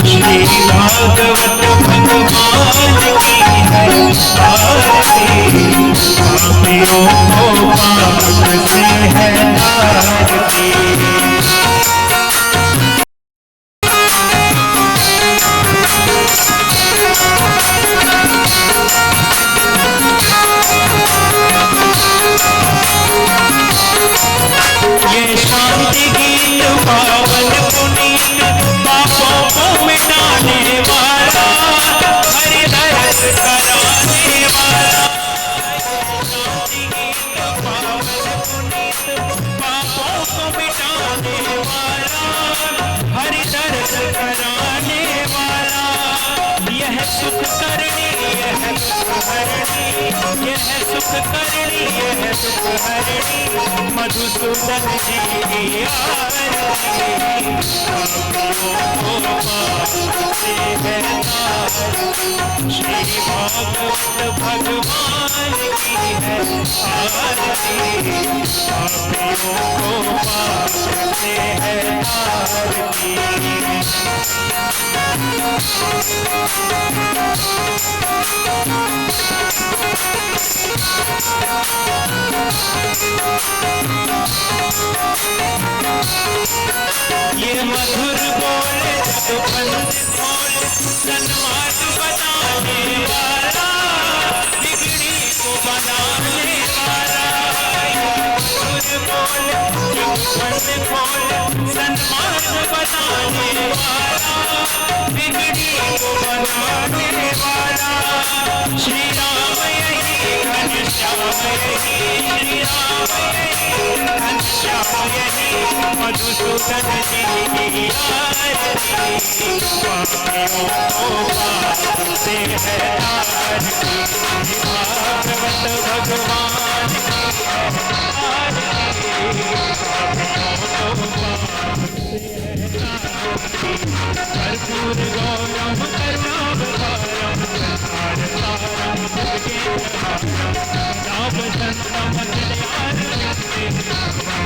श्री भागवत भगवान की है आरती, पापियों को पाप से है आरती। ये शांति गीत पावन पुनीत, पापों को मिटाने वाला, हरि दर्द कराने वाला। शांति गीत पावन पुनीत, पापों को मिटाने वाला, हरि दर्द कराने वाला। यह सुख करनी, यह दुख हरणी, यह सुख करनी, यह दुख हरणी, मधुसूदन जी की आरती। पापियों को पाप से है तारती, श्री भागवत भगवान की है आरती। पापियों को पाप से है तारती। ये मधुर बोले जब बंद खोले, सन्मार्ग बताने वाला, बिगड़ी को बनाने वाला। मधुर बोले जब बंद खोले, सन्मार्ग बताने वाला, बिगड़ी को बनाने वाला। श्री राम यही घनश्याम यही, श्री राम यही घनश्याम यही, मधुसूदन जी की आरती। पापियों को पाप से है तारती, भागवत भगवान की है आरती। पापियों को पाप से है तारती, कर्पूर गौरम करुणावतारम, संसार सारम भुजगेन्द्रहारम, रामचन्द्रम कल्याणमूर्ते,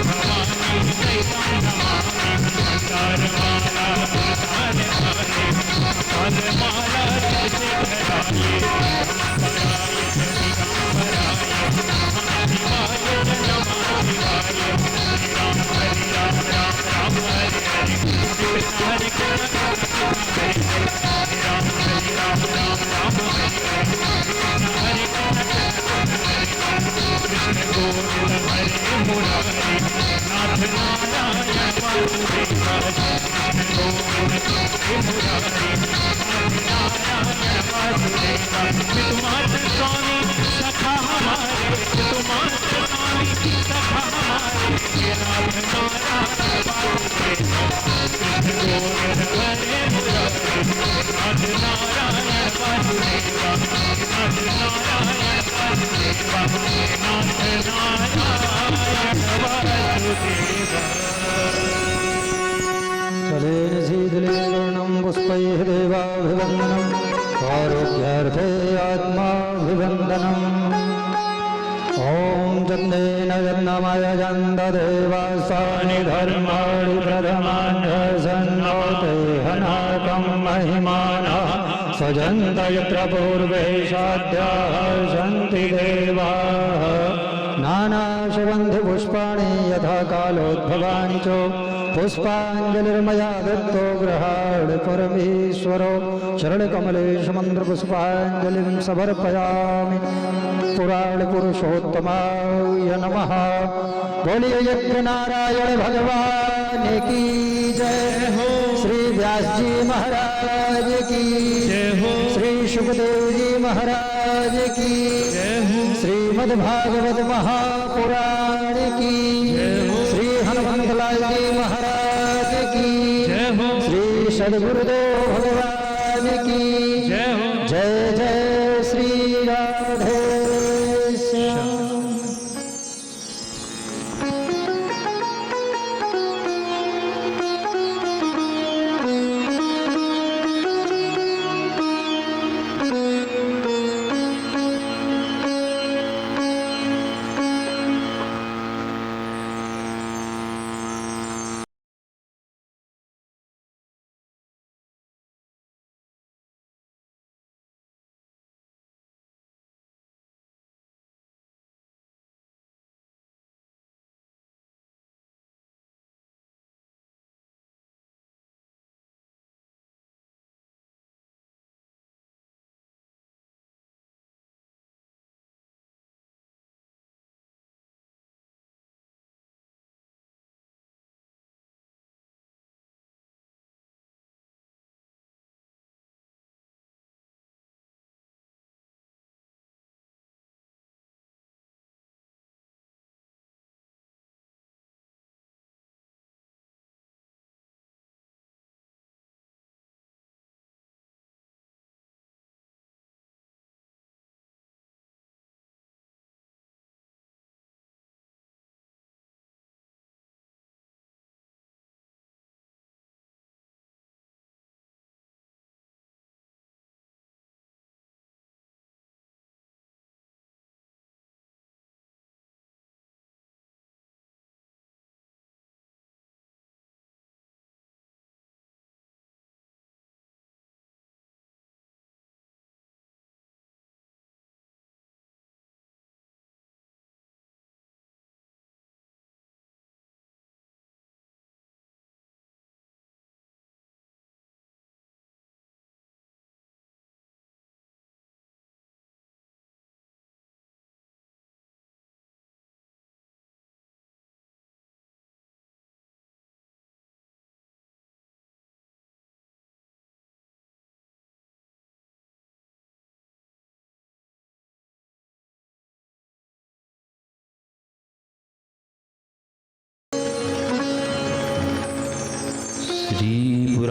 भवानी दैवं नमामि। तारमाला तारे तारे, फलमाला तुझे धराये, पराय दिगंबराय, महादेवाय नमः शिवाय। हरि राम राम राम हरि हरि, कृष्ण हरि कृष्ण हरि हरि, हरि राम राम राम हरि हरि, कृष्ण हरि कृष्ण गोविंद हरे मुरारी, नाथ नारायण वासुदेव। कृष्ण गोविंद हरे मुरारी, नाथ नारायण वासुदेव। पितुमात्र स्वामी सखा हमारे, पितुमात्र स्वामी सखा हमारे, नाथ नारायण वासुदेव। कृष्ण गोविंद हरे मुरारी, नाथ नारायण वासुदेव, नाथ नारायण वासुदेव, नाथ नारायण वासुदेव। चलेन शीतलीकरणं पुष्पैः देवाभिवन्दनम्, आरोग्यार्थे आत्माभिवन्दनम्। ॐ चन्देन जन्मय जन्तदेवासानि धर्माणि प्रथमान्यसन्नोते हनाकं महिमानः, सजन्त यत्र पूर्वे साध्याः सन्ति देवाः। नानाशुगन्धिपुष्पाणि यथा कालोद्भवानि च, पुष्पाञ्जलिर्मया दत्तो गृहाण परमेश्वरो। चरणकमलेश मन्त्रपुष्पाञ्जलिं समर्पयामि। पुराणपुरुषोत्तमाय नमः। बोलिए यज्ञ नारायण भगवान की जय हो। श्री व्यास जी महाराज की जय हो। श्री सुखदेव जी महाराज की जय हो। श्रीमद्भागवत महापुराण की जय हो। श्री हनुमंतलाल जी महाराज की जय हो। श्री सद्गुरुदेव भगवान की जय हो। जय जय श्री राधे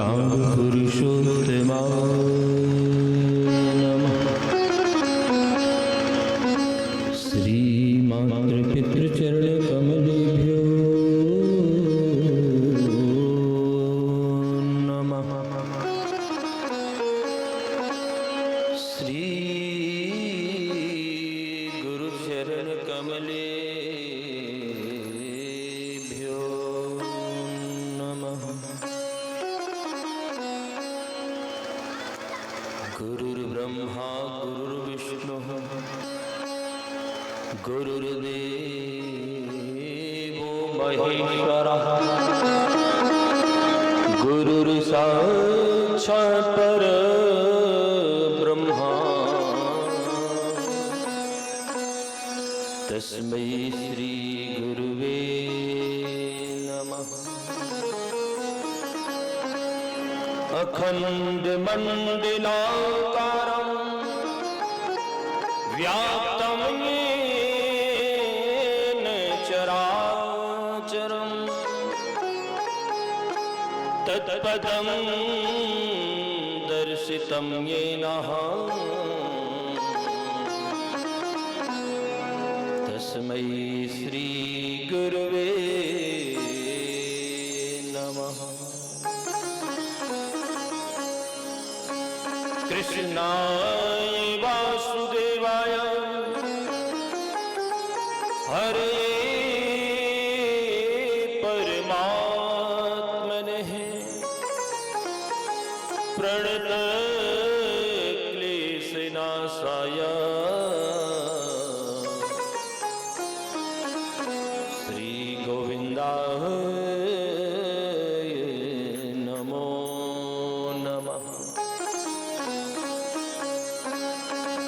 प्राण पुरुषोत्तमाय नमः। श्रीमातृपितृचरण कमलेभ्यो नमः। श्री गुरुचरण कमलेभ्यो नमः। गुरुर्ब्रह्मा गुरुर्विष्णुः गुरुर्देवो महेश्वरः गुरुर्साक्षात् परब्रह्मा तस्मै श्री गुरुवे नमः। अखण्डमण्डलाकारं व्याप्तं येन चराचरं तत्पदं दर्शितं येन तस्मै श्री गुरुवे नमः। कृष्णाय वासुदेवाय हरे परमात्मने प्रणतक्लेशनाशाय श्रीगोविन्दाय नमो नमः।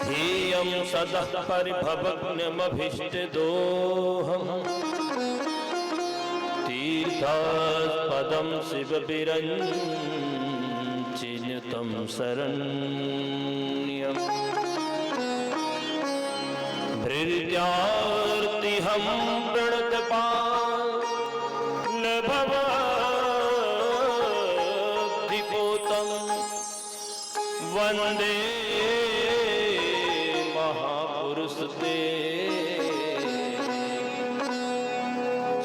ध्येयं सदा परिभवग्नमभीष्टदोहम् तीर्थास्पदं शिवविरञ्चिनुतं शरण्यम् भृत्यार्तिहं प्रणतपालभवद्दिपोतं वन्दे महापुरुषते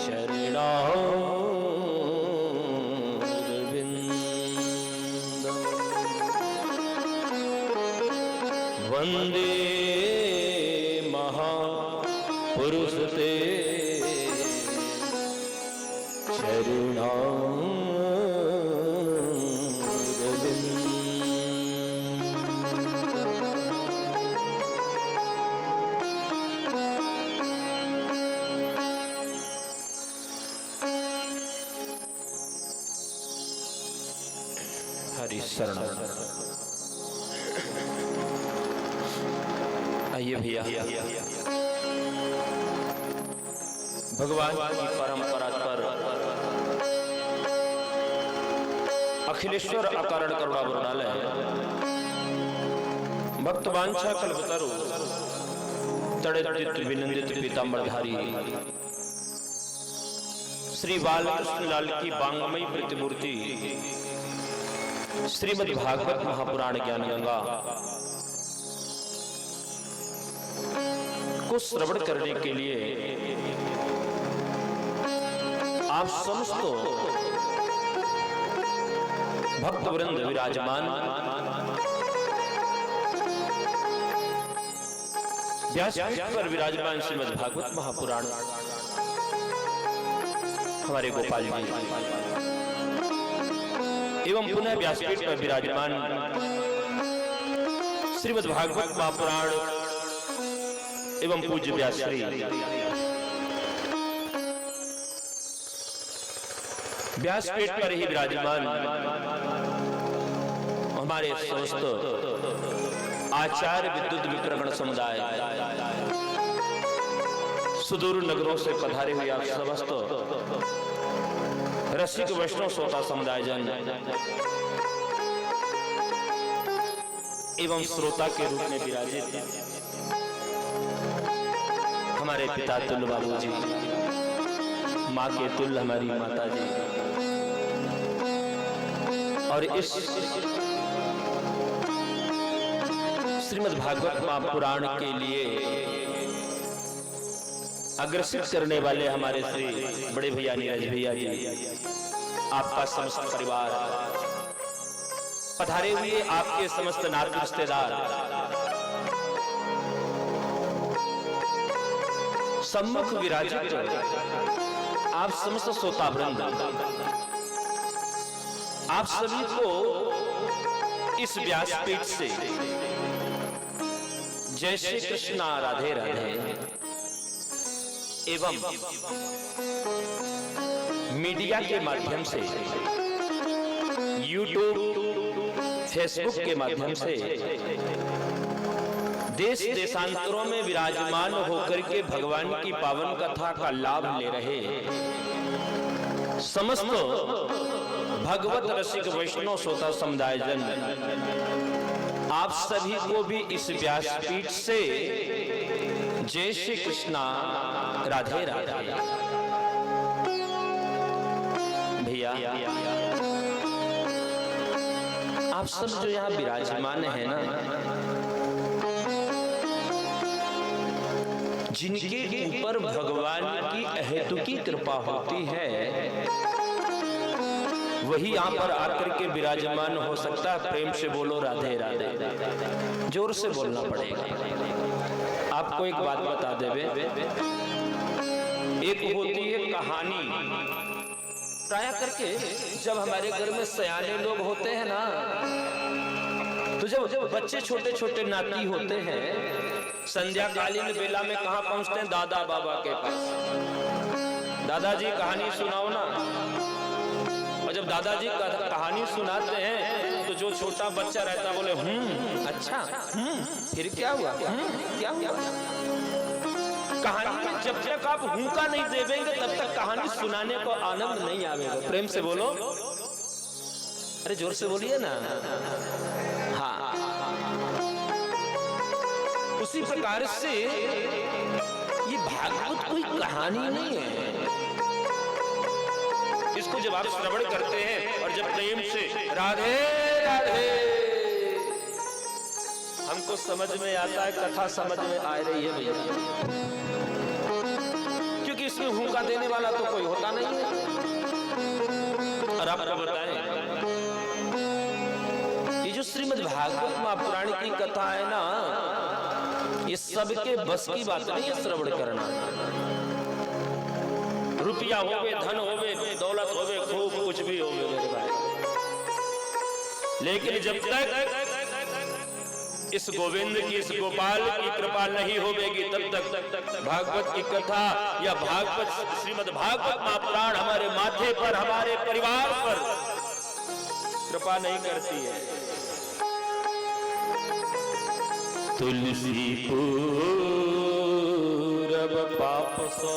चरणारविन्दं वन्दे महापुरुषते हरि शरण। आइए भैया, भगवान की परंपरा पर अखिलेश्वर अकारण करुणा वरुणालय भक्त वांछा कल्पतरु तड़ित विनंदित पीतांबरधारी श्री बालकृष्ण लाल की बांगमयी प्रतिमूर्ति श्रीमद् भागवत महापुराण ज्ञान गंगा को श्रवण करने के लिए आप समस्त भक्त वृंद विराजमान व्यासपीठ पर विराजमान श्रीमद् भागवत महापुराण हमारे गोपाल जी एवं पुनः व्यासपीठ पर विराजमान श्रीमद् भागवत महापुराण एवं पूज्य व्यासश्री व्यासपीठ पर ही विराजमान हमारे समस्त आचार्य विद्युत विक्रमण समुदाय, सुदूर नगरों से पधारे हुए आप समस्त रसिक वैष्णव श्रोता समुदाय जन एवं श्रोता के रूप में विराजित हमारे पिता तुल्य बाबूजी, माँ के तुल्य हमारी माता जी, और इस श्रीमद् भागवत महापुराण के लिए अग्रसित करने वाले हमारे श्री बड़े भैया नीरज भैया जी, आपका समस्त परिवार, पधारे हुए आपके समस्त नाते रिश्तेदार, सम्मुख विराजित आप समस्त श्रोतावृंद, आप सभी को इस व्यासपीठ से जय श्री कृष्ण राधे राधे एवं मीडिया के माध्यम से, यूट्यूब, फेसबुक के माध्यम से देश देशांतरों में विराजमान होकर के भगवान की पावन कथा का लाभ ले रहे समस्त भगवत रसिक वैष्णव श्रोता समुदाय जन, आप सभी को भी इस व्यासपीठ से जय श्री कृष्णा राधे राधे। भैया आप सब जो यहाँ विराजमान है ना, जिनके ऊपर भगवान की अहेतुकी कृपा होती है, वही यहाँ पर आकर के विराजमान हो सकता है। प्रेम से बोलो राधे राधे, जोर से बोलना पड़ेगा। आपको एक बात बता देवे, एक होती है कहानी। प्राय करके जब हमारे घर में सयाने लोग होते हैं ना, तो जब बच्चे छोटे छोटे नाती होते हैं, संध्याकालीन बेला में कहाँ पहुंचते हैं? दादा बाबा के पास। दादाजी कहानी सुनाओ ना। और जब दादाजी कहानी सुनाते हैं तो जो छोटा बच्चा रहता बोले अच्छा, फिर क्या हुआ? क्या हुआ? कहानी में जब तक आप हुंका नहीं देवेंगे तब तक कहानी सुनाने को आनंद नहीं आएगा। प्रेम से बोलो, अरे जोर से बोलिए ना। हाँ, उसी प्रकार से ये भागवत कोई कहानी नहीं है। इसको जब आप श्रवण करते हैं और जब प्रेम से राधे राधे, हमको समझ में आता है, कथा समझ में आ रही है भैया, क्योंकि इसमें हुंका देने वाला तो कोई होता नहीं है। और आपको बताएं, ये जो श्रीमद् भागवत महापुराण की कथा है ना, ये सबके बस की बात नहीं है श्रवण करना। रुपया होवे, धन होवे, दौलत होवे, खूब कुछ भी होवे मेरे भाई, लेकिन जब तक इस गोविंद की, इस गोपाल की कृपा नहीं होगी, तब तक भागवत की कथा या भागवत श्रीमद् भागवत महापुराण हमारे माथे पर, हमारे परिवार पर कृपा नहीं करती है। तुलसी पूरब पाप सो,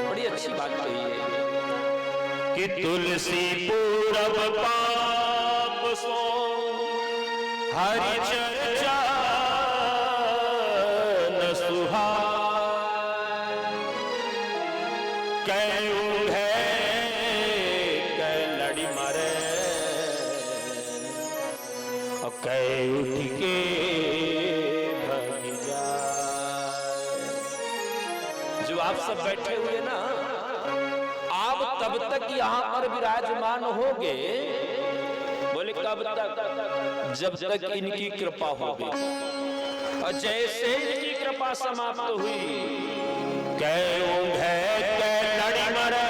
बड़ी अच्छी बात कही है कि तुलसी पूरब पाप सो, हरि चर्चा न सुहाए, कयूं है कै लड़ी मरे, और कै उठ के भग जाए। जो आप सब बैठे हुए ना, आप तब तक यहाँ पर विराजमान होगे, बोले कब तक? जब तक इनकी कृपा होगी। और जैसे इनकी कृपा समाप्त हुई, कयूं है कै लड़ी मरे,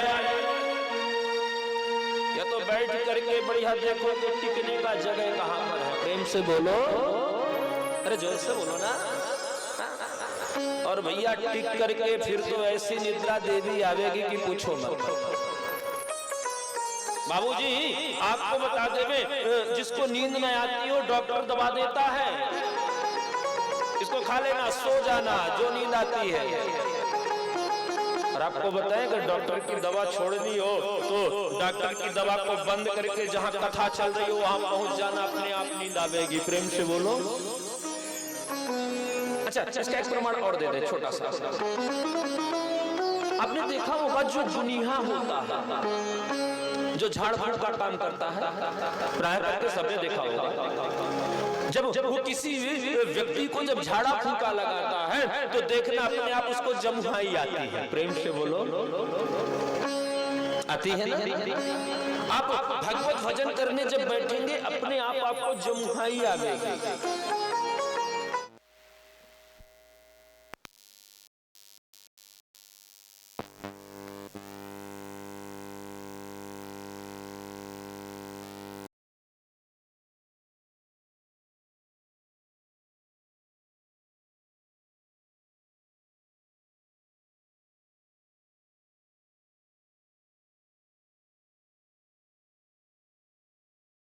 या तो बैठ करके बढ़िया देखो कि टिकने का जगह कहाँ पर है। प्रेम से बोलो, अरे जोर से बोलो ना। और भैया टिक करके फिर तो ऐसी निद्रा देवी आवेगी कि पूछो मत। बाबूजी आपको बता देवे, जिसको नींद में आती हो डॉक्टर दवा देता है, इसको खा लेना, सो जाना, जो नींद आती है। और आपको बताएं कि डॉक्टर की दवा छोड़नी हो तो डॉक्टर की दवा को बंद करके जहां कथा चल रही हो वहां पहुंच जाना, अपने आप नींद आवेगी। प्रेम से बोलो। अच्छा, इसका एक प्रमाण और दे दे छोटा सा। आपने देखा होगा जो दुनिया होता है, जो झाड़ फूक का काम करता है, प्राय करके सबने देखा होगा। जब वो किसी व्यक्ति को जब झाड़ा फूका लगाता है तो देखना अपने आप उसको जमुहाई आती है। प्रेम से बोलो, आती है ना। आप भगवत भजन करने जब बैठेंगे अपने आप आपको जमुहाई आवेगी।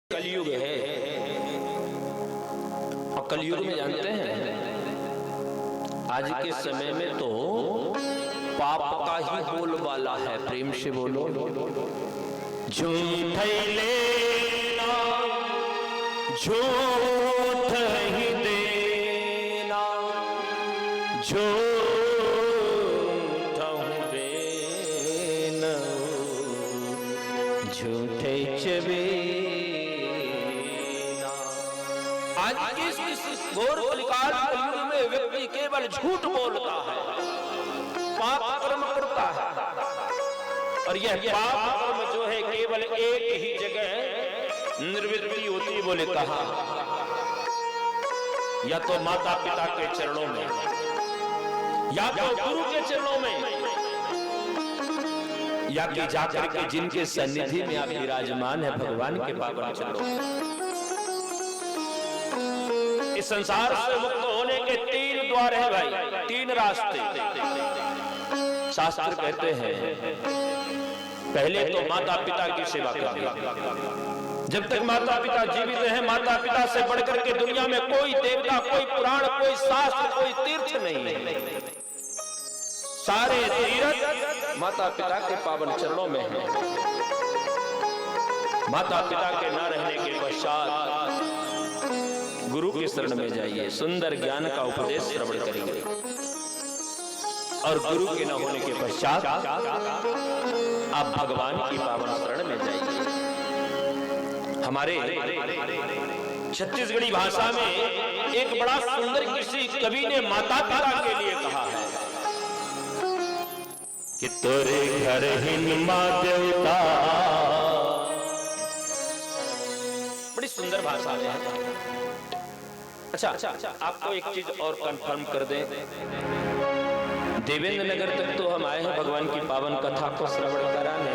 कलयुग है और कलयुग में जानते हैं आज के समय में तो पाप का ही बोलबाला है। प्रेम से बोलो, झूठ लेना झूठ ही देना, झूठ देना झूठे चबे। आज के इस घोर कलिकाल युग में व्यक्ति केवल झूठ बोलता है, पाप कर्म करता है और यह पाप कर्म जो है केवल एक ही जगह निवृत्ति होती बोले कहा, या तो माता पिता के चरणों में या तो गुरु के चरणों में, या कि जाकर के जिनके सन्निधि में आप विराजमान है भगवान के पावन चरणों में। इस संसार से मुक्त होने के 3 द्वार है भाई, 3 रास्ते। शास्त्र कहते हैं पहले तो माता पिता की सेवा करें। जब तक माता पिता जीवित हैं, माता पिता से बढ़कर के दुनिया में कोई देवता, कोई पुराण, कोई शास्त्र, कोई तीर्थ नहीं है। सारे तीर्थ माता पिता के पावन चरणों में हैं। माता पिता के न रहने के पश्चात गुरु की शरण में जाइए, सुंदर ज्ञान का उपदेश श्रवण करेंगे और गुरु के न होने के पश्चात आप भगवान की पावन शरण में जाइए। हमारे छत्तीसगढ़ी भाषा में एक बड़ा सुंदर किसी कवि ने माता पिता के लिए कहा है कि तोरे घर हिन मां देवता। बड़ी सुंदर भाषा है। अच्छा, आपको एक चीज और कंफर्म कर दें, देवेंद्र नगर तक तो हम आए हैं भगवान की पावन कथा को श्रवण कराने।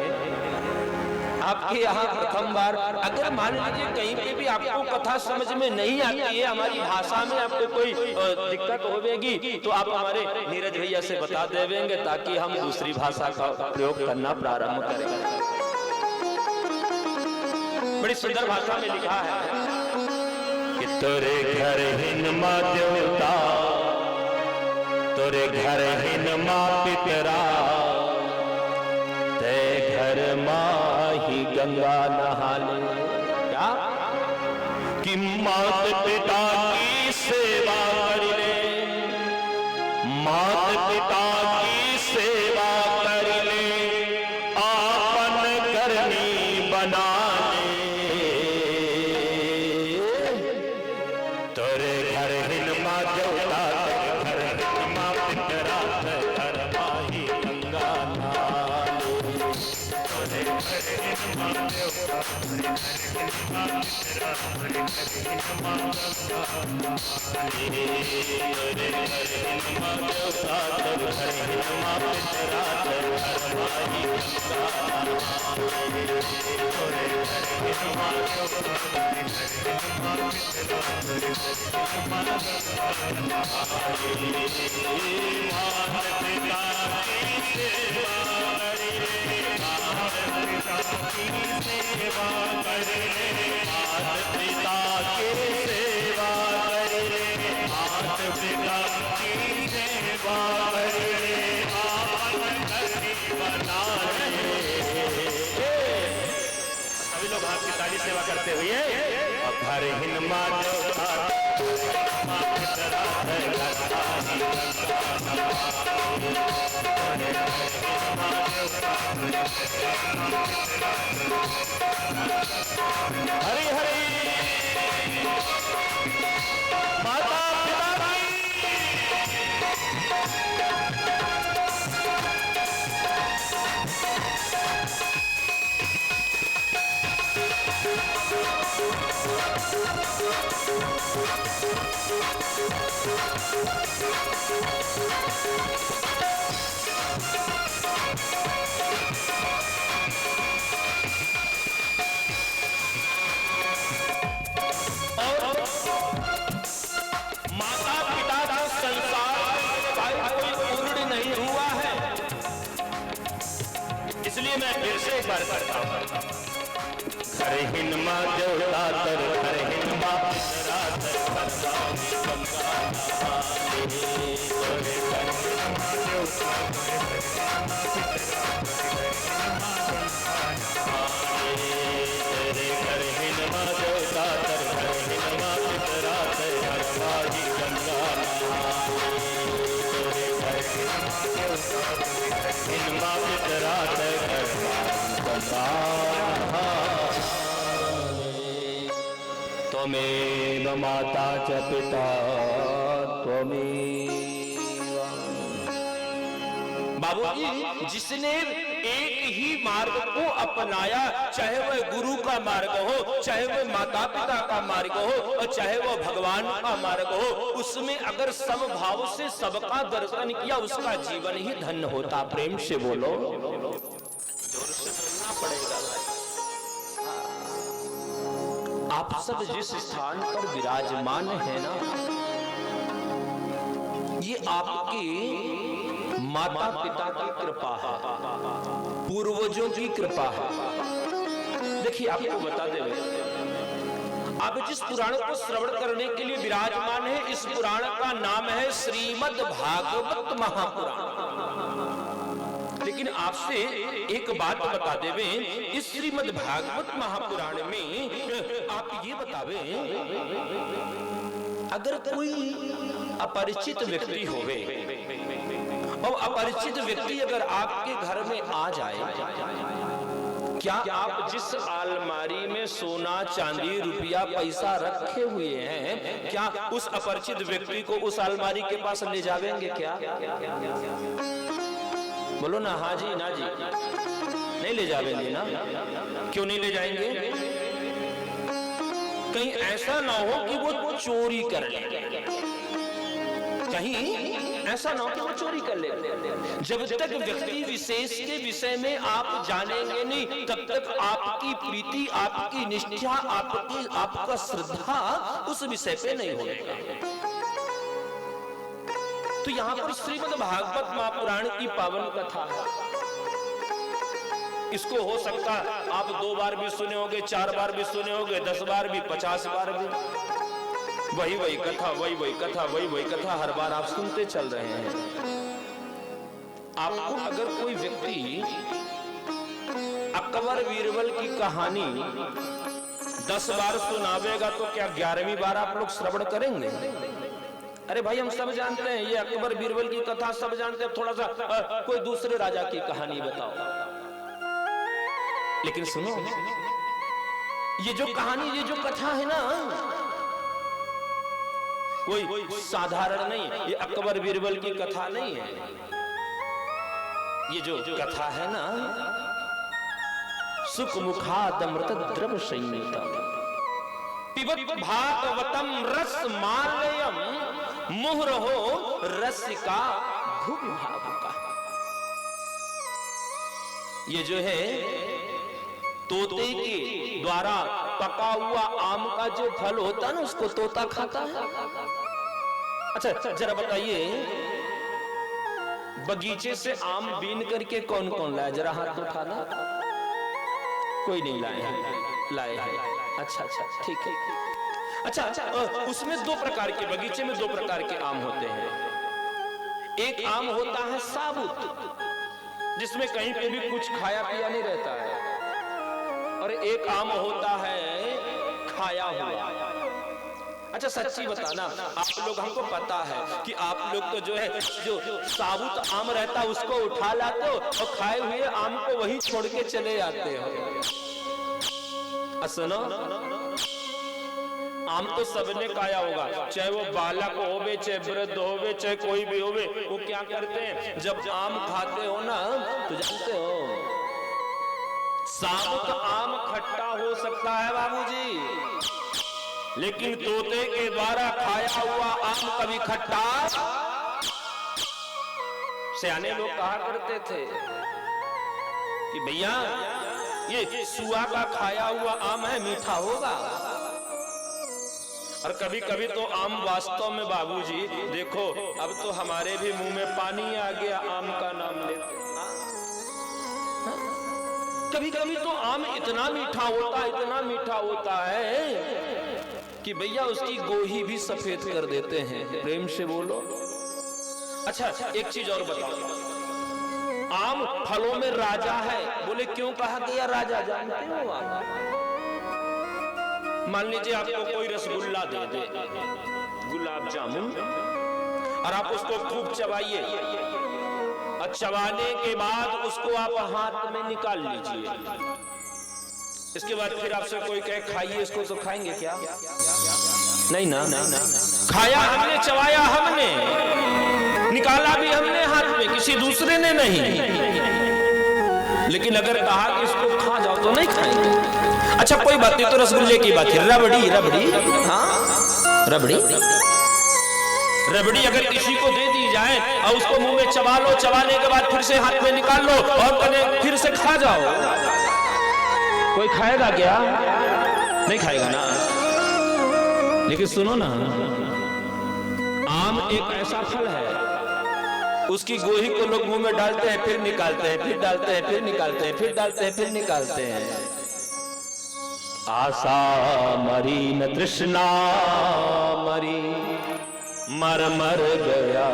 आपके यहाँ प्रथम बार अगर मान लीजिए कहीं पे भी आपको कथा समझ में नहीं आती है, हमारी भाषा में आपको कोई दिक्कत होगी तो आप हमारे नीरज भैया से बता देंगे ताकि हम दूसरी भाषा का प्रयोग करना प्रारंभ करें। बड़ी सुंदर भाषा में लिखा है कि तोरे घर हिन मां देवता, तोरे घर हिन मां पितरा, ते घर मां ही गंगा नहाले। क्या कि मात पिता की सेवा कर ले, मात पिता की सेवा कर ले, आपन करनी बना ले। तोरे घर हिन मां देवता, घर हिन मां पितरा, घर माही गंगा नहाले। तोरे घर हिन मां देवता, घर हिन मां पितरा, घर हिन मां गंगा नहाले। तोरे घर हिन मां देवता, घर हिन मां पितरा, घर माही गंगा नहाले। तोरे घर हिन मां देवता, घर हिन मां पितरा, घर हिन मां गंगा नहाले। मात पिता की सेवा करे, मात पिता की सेवा करे, मात पिता की सेवा करे, मात पिता की सेवा करे, आपन करनी बना ले। सभी लोग हाथ की ताली सेवा करते हुए घर हिन मां देवता, मां पितरा, घर माही गंगा नहाले। हरि हरि माता पिता माता पिता का संसार भाई कोई पूर्ण नहीं हुआ है, इसलिए मैं फिर से एक बार करता हूं। हर हिनमा देवता तर हर हिनमा रात त्वमेव माता च पिता त्वमेव। बाबूजी, जिसने एक ही मार्ग को अपनाया, चाहे वह गुरु का मार्ग हो, चाहे वह माता पिता का मार्ग हो, और चाहे वह भगवान का मार्ग हो, उसमें अगर समभाव से सबका दर्शन किया, उसका जीवन ही धन्य होता। प्रेम से बोलो, जोर से बोलना पड़ेगा भाई। आप सब जिस स्थान पर विराजमान है ना, ये आपकी माता पिता की कृपा है, पूर्वजों की कृपा है। देखिए आपको बता दें, आप जिस पुराण को श्रवण करने के लिए विराजमान है, इस पुराण का नाम है श्रीमद् भागवत महापुराण। लेकिन आपसे एक बात बता देवे, इस श्रीमद् भागवत महापुराण में आप ये बतावे, अगर कोई अपरिचित व्यक्ति होवे और अपरिचित व्यक्ति अगर आपके घर में आ जाए, क्या आप जिस अलमारी में सोना चांदी रुपया पैसा रखे हुए हैं, क्या उस अपरिचित व्यक्ति को उस अलमारी के पास ले जावेंगे? क्या बोलो ना, हाँ जी ना जी, नहीं ले जावेंगे ना? क्यों नहीं ले जाएंगे? कहीं ऐसा ना हो कि वो चोरी कर ले, कहीं ऐसा ना हो कि वो चोरी कर ले। जब तक व्यक्ति विशेष के विषय में आप जानेंगे नहीं, तब तक आपकी प्रीति, आपकी निष्ठा, आपका श्रद्धा उस विषय पे नहीं होगा। तो यहाँ पर श्रीमद् भागवत महापुराण की पावन कथा है। इसको हो सकता आप 2 बार भी सुने होंगे, 4 बार भी सुने होंगे, 10 बार भी, 50 बार भी, वही कथा, वही कथा हर बार आप सुनते चल रहे हैं। आपको अगर कोई व्यक्ति अकबर बीरबल की कहानी 10 बार सुनावेगा, तो क्या 11वीं बार आप लोग श्रवण करेंगे? अरे भाई, हम सब जानते हैं, ये अकबर बीरबल की कथा सब जानते हैं, थोड़ा सा कोई दूसरे राजा की कहानी बताओ। लेकिन सुनो, ये जो कहानी, ये जो कथा है ना, कोई साधारण नहीं है, ये अकबर बीरबल की कथा नहीं है। ये जो कथा है ना, सुख मुखादमृत द्रव संयुता पिबत भागवतम रस मालयम मुहरहो रसिका भूविभावुका। ये जो है तोते के द्वारा पका हुआ आम का जो फल होता है ना, उसको तोता खाता है। अच्छा, जरा बताइए, बगीचे से आम बीन करके कौन कौन लाया? जरा हाथ उठाना। कोई नहीं लाए हैं। अच्छा, ठीक है। अच्छा, उसमें 2 प्रकार के, बगीचे में 2 प्रकार के आम होते हैं। एक आम होता है साबुत, जिसमें कहीं पे भी कुछ खाया पिया नहीं रहता है, और एक आम होता है खाया हुआ। अच्छा सच्ची बताना, आप लोग, हमको पता है कि आप लोग तो जो है जो साबुत आम रहता है उसको उठा लाते हो और खाए हुए आम को वहीं छोड़ के चले जाते हो। सुनो, आम तो सबने खाया होगा, चाहे वो बालक होवे, चाहे वृद्ध होवे, चाहे कोई भी होवे, वो क्या करते हैं जब आम खाते हो ना तो जानते हो साबुत आम खट्टा हो सकता है बाबूजी, लेकिन तोते के द्वारा खाया हुआ आम कभी खट्टा। सियाने लोग कहा करते थे कि भैया ये सुआ का खाया हुआ आम है, मीठा होगा। और कभी कभी तो आम वास्तव में बाबूजी देखो, अब तो हमारे भी मुंह में पानी आ गया आम का नाम लेते। कभी कभी तो आम इतना मीठा होता है, इतना मीठा होता है कि भैया उसकी गोही भी सफेद कर देते हैं। प्रेम से बोलो। अच्छा एक चीज और बताओ, आम फलों में राजा है, बोले क्यों कहा गया राजा, जानते हो आप? मान लीजिए आपको कोई रसगुल्ला दे दे, गुलाब जामुन, और आप उसको खूब चबाइए और चबाने के बाद उसको आप हाथ में निकाल लीजिए। इसके बाद फिर आपसे कोई कहे खाइए इसको, तो खाएंगे क्या? नहीं ना, खाया हमने, चबाया हमने, निकाला भी हमने हाथ में, किसी दूसरे ने नहीं। लेकिन अगर कहा कि इसको खा जाओ तो नहीं खाएंगे। अच्छा कोई बात नहीं, तो रसगुल्ले की बात है, रबड़ी रबड़ी, हाँ रबड़ी रबड़ी अगर किसी को दे दी जाए और उसको मुंह में चबा लो, चबाने के बाद फिर से हाथ में निकाल लो और कने फिर से खा जाओ, कोई खाएगा क्या? नहीं खाएगा ना। लेकिन सुनो ना, आम एक ऐसा फल है, उसकी गोही को लोग मुंह में डालते हैं, फिर निकालते हैं, फिर डालते हैं, फिर निकालते हैं, फिर डालते हैं, फिर निकालते हैं। आशा मरी न तृष्णा मरी, मर मर गया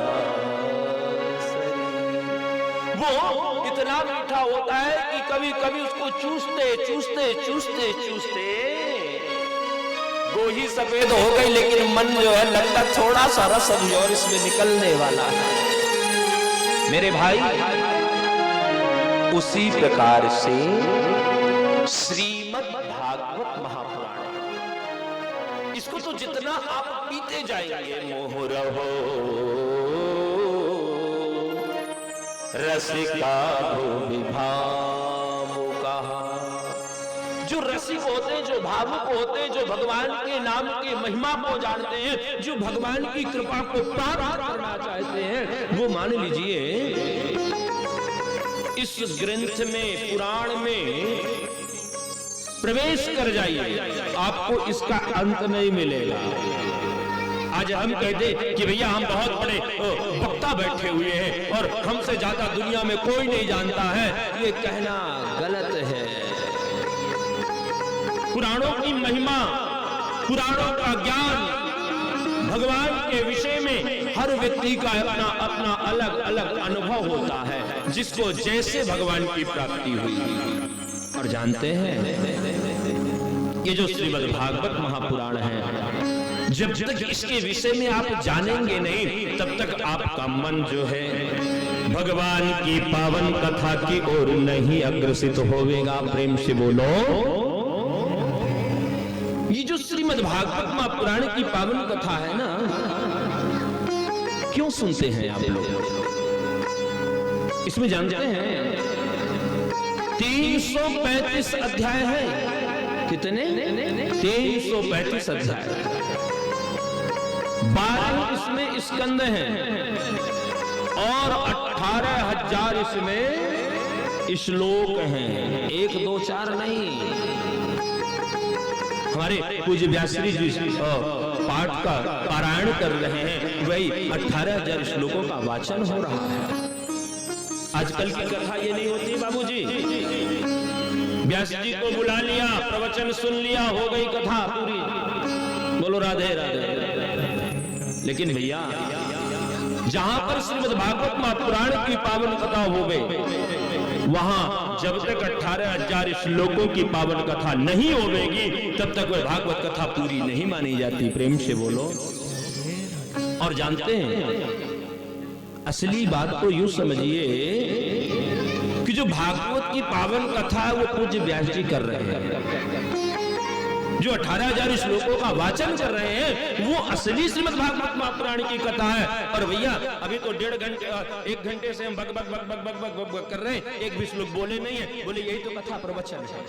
वो इतना मीठा होता है कि कभी कभी उसको चूसते चूसते चूसते चूसते गोही सफेद हो गई, लेकिन मन जो है लगता थोड़ा सा रस अभी और इसमें निकलने वाला है। मेरे भाई उसी प्रकार से श्रीमद् भागवत महापुराण, इसको तो जितना आप पीते जाएंगे, मोह रहो रसिका जो रसिक होते हैं, जो भावुक होते हैं, जो भगवान के नाम के महिमा को जानते हैं, जो भगवान की कृपा को प्राप्त करना चाहते हैं, वो मान लीजिए इस ग्रंथ में, पुराण में प्रवेश कर जाइए, आपको इसका अंत नहीं मिलेगा। आज हम कहते कि भैया हम बहुत बड़े वक्ता बैठे हुए हैं और हमसे ज्यादा दुनिया में कोई नहीं जानता है, ये कहना गलत है। पुराणों की महिमा, पुराणों का ज्ञान, भगवान के विषय में हर व्यक्ति का अपना अपना अलग अलग अनुभव होता है, जिसको जैसे भगवान की प्राप्ति हुई। और जानते हैं ये जो श्रीमद् भागवत महापुराण है, जब तक इसके विषय में आप जानेंगे नहीं, तब तक आपका मन जो है भगवान की पावन कथा की ओर नहीं अग्रसित होवेगा। प्रेम से बोलो। ये जो श्रीमद् भागवत महापुराण की पावन कथा है ना, क्यों सुनते हैं आप लोग? इसमें जानते हैं 335 अध्याय है। कितने? 335 अध्याय। 12 इसमें स्कंद हैं और 18,000 इसमें श्लोक हैं। 1 2 4 नहीं। हमारे पूज्य व्यासरी जी पाठ का पारायण कर रहे हैं, वही 18,000 श्लोकों का वाचन हो रहा है। आजकल की कथा ये नहीं होती बाबूजी, व्यास जी को बुला लिया, प्रवचन सुन लिया, हो गई कथा पूरी, बोलो राधे राधे। लेकिन भैया जहां पर श्रीमद् भागवत महापुराण की पावन कथा होवे, वहां जब तक 18,000 श्लोकों की पावन कथा नहीं होवेगी तब तक वह भागवत कथा पूरी नहीं मानी जाती। प्रेम से बोलो। और जानते हैं असली बात तो यूं समझिए कि जो भागवत की पावन कथा है वो पूज्य व्यास जी कर रहे हैं। जो 18,000 श्लोकों का वाचन कर रहे हैं वो असली श्रीमद् भागवत महापुराण की कथा है। और भैया अभी तो 1.5 घंटे 1 घंटे से हम बक बक बक बक बक बक बक कर रहे हैं, एक भी श्लोक बोले नहीं है। बोले यही तो कथा प्रवचन है,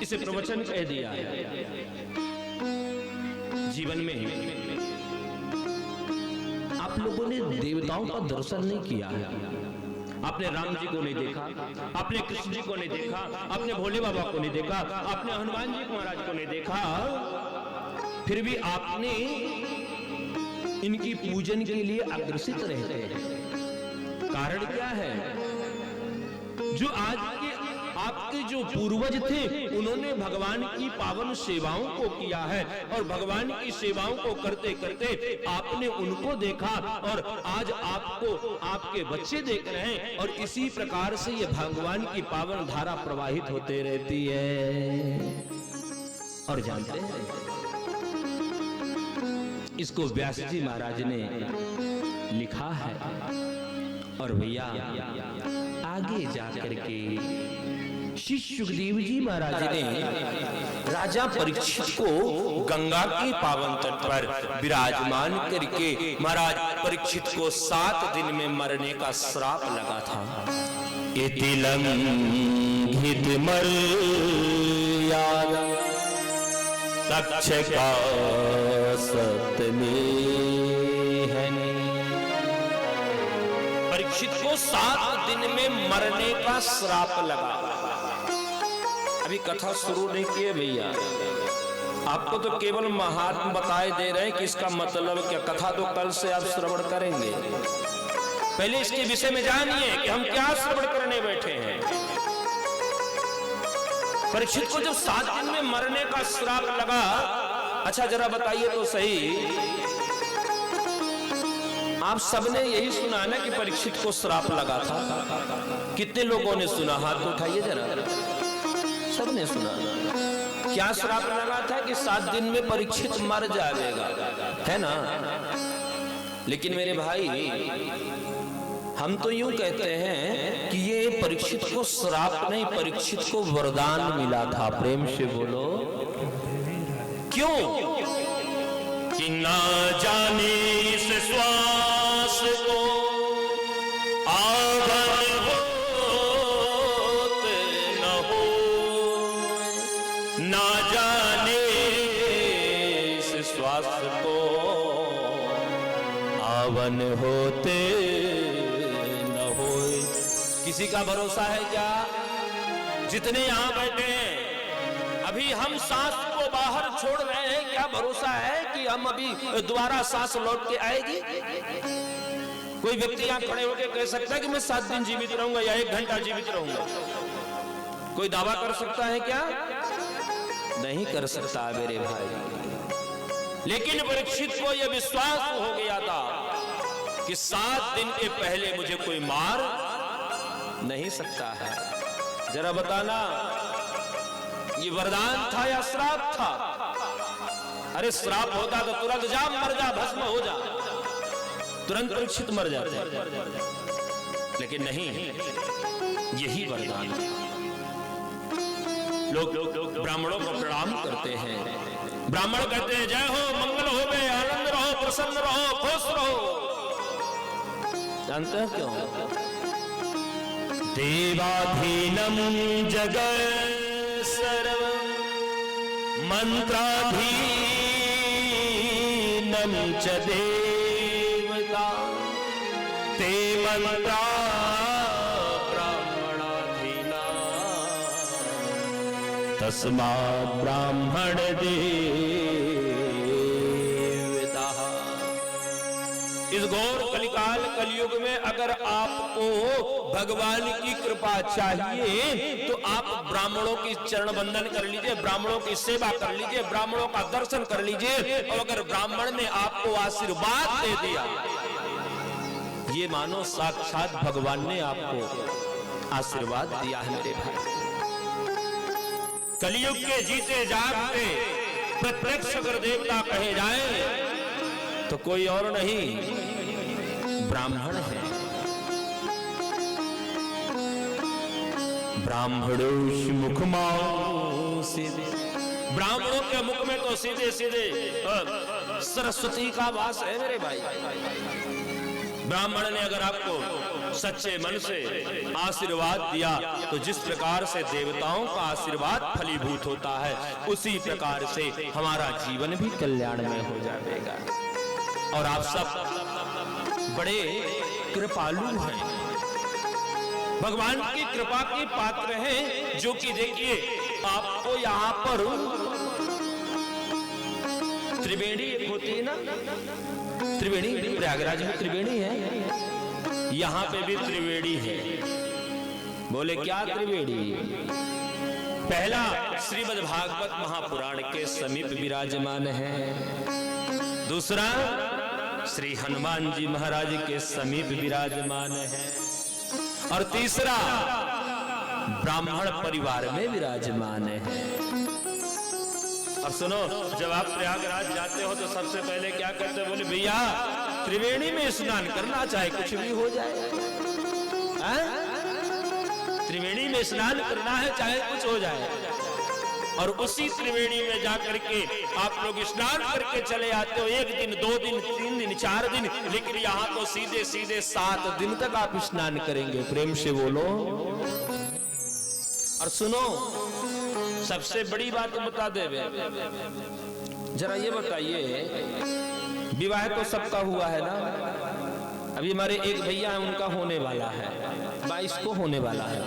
इसे प्रवचन कह दिया है। जीवन में आप लोगों ने देवताओं का दर्शन नहीं किया है। आपने राम जी को नहीं देखा, आपने कृष्ण जी को नहीं देखा, आपने भोले बाबा को नहीं देखा, आपने हनुमान जी महाराज को नहीं देखा, फिर भी आपने इनकी पूजन के लिए अग्रसित रहते हैं। कारण क्या है? जो आज के आपके जो पूर्वज थे उन्होंने भगवान की पावन सेवाओं को किया है और भगवान की सेवाओं को करते करते आपने उनको देखा और आज आपको आपके बच्चे देख रहे हैं और इसी प्रकार से ये भगवान की पावन धारा प्रवाहित होते रहती है। और जानते हैं इसको व्यास जी महाराज ने लिखा है। और भैया आगे जाकर के श्री सुखदेव जी महाराज ने राजा परीक्षित को गंगा के पावन तट पर विराजमान करके महाराज परीक्षित को 7 दिन में मरने का श्राप लगा था। इतिलम घित मर्यादा तक्षका सतमे है। परीक्षित को 7 दिन में मरने का श्राप लगा। अभी कथा शुरू नहीं की है भैया, आपको तो केवल महात्म बताए दे रहे हैं कि इसका मतलब क्या। कथा तो कल से आप श्रवण करेंगे, पहले इसके विषय में जानिए कि हम क्या श्रवण करने बैठे हैं। परीक्षित को जब 7 दिन में मरने का श्राप लगा, अच्छा जरा बताइए तो सही, आप सबने यही सुना ना कि परीक्षित को श्राप लगा था? कितने लोगों ने सुना? हाथ उठाइए जरा। सबने सुना। क्या श्राप लगा था कि 7 दिन में परीक्षित मर जाएगा, है ना? लेकिन मेरे भाई हम तो यूं कहते हैं कि ये परीक्षित को श्राप नहीं, परीक्षित को वरदान मिला था। प्रेम से बोलो क्यों? कि ना जाने इस श्वास को आवन होत न हो, ना जाने इस श्वास को आवन होते न हो। किसी का भरोसा है क्या? जितने यहां बैठे हैं अभी हम सांस को बाहर छोड़ रहे हैं, क्या भरोसा है कि हम अभी दोबारा सांस लौट के आएगी? कोई व्यक्ति यहां खड़े होकर कह सकता है कि मैं 7 दिन जीवित रहूंगा या 1 घंटा जीवित रहूंगा? कोई दावा कर सकता है क्या? नहीं कर सकता मेरे भाई। लेकिन परीक्षित को यह विश्वास हो गया था कि 7 दिन के पहले मुझे कोई मार नहीं सकता है। जरा बताना ये वरदान था या श्राप था? अरे श्राप होता तो तुरंत जा, मर जा, भस्म हो जा, तुरंत परीक्षित मर जाते। लेकिन नहीं, यही वरदान था। लोग ब्राह्मणों को प्रणाम करते हैं। ब्राह्मण कहते हैं जय हो, मंगल हो बे, आनंद रहो, प्रसन्न रहो, खुश रहो। जानते हैं क्यों? देवाधीनम जगत सर्व मंत्राधीनम च देवता ते मंत्रा ब्राह्मणाधीना तस्मात् ब्राह्मण देवता। इस घोर कलिकाल कलयुग में अगर आपको भगवान की कृपा चाहिए तो आप ब्राह्मणों की चरण बंदन कर लीजिए, ब्राह्मणों की सेवा कर लीजिए, ब्राह्मणों का दर्शन कर लीजिए। और अगर ब्राह्मण ने आपको आशीर्वाद दे दिया, ये मानो साक्षात भगवान ने आपको आशीर्वाद दिया है मेरे भाई। कलयुग के जीते जागते प्रत्यक्ष अगर देवता कहे जाए तो कोई और नहीं, ब्राह्मण है। ब्राह्मणों मुख सीधे, ब्राह्मणों के मुख में तो सीधे सीधे सरस्वती का वास है मेरे भाई। ब्राह्मण ने अगर आपको सच्चे मन से आशीर्वाद दिया तो जिस प्रकार से देवताओं का आशीर्वाद फलीभूत होता है, उसी प्रकार से हमारा जीवन भी कल्याणमय हो जाएगा। और आप सब बड़े कृपालु हैं, भगवान की कृपा के पात्र हैं, जो कि देखिए आपको यहाँ पर त्रिवेणी एक होती है ना, त्रिवेणी, प्रयागराज में त्रिवेणी है, यहाँ पे भी त्रिवेणी है। बोले क्या त्रिवेणी? पहला श्रीमद् भागवत महापुराण के समीप विराजमान है, दूसरा श्री हनुमान जी महाराज के समीप विराजमान है, और तीसरा ब्राह्मण परिवार में विराजमान है। और सुनो, जब आप प्रयागराज जाते हो तो सबसे पहले क्या करते हो? बोले भैया त्रिवेणी में स्नान करना, चाहे कुछ भी हो जाए। त्रिवेणी में स्नान करना है, चाहे कुछ हो जाए। और उसी त्रिवेणी में जाकर के आप लोग स्नान करके चले आते हो, 1 दिन 2 दिन 3 दिन 4 दिन, लेकिन यहाँ तो सीधे सीधे 7 दिन तक आप स्नान करेंगे। प्रेम से बोलो। और सुनो, सबसे बड़ी बात बता दे, जरा ये बताइए, विवाह तो सबका हुआ है ना? अभी हमारे एक भैया है, उनका होने वाला है, 22 को होने वाला है,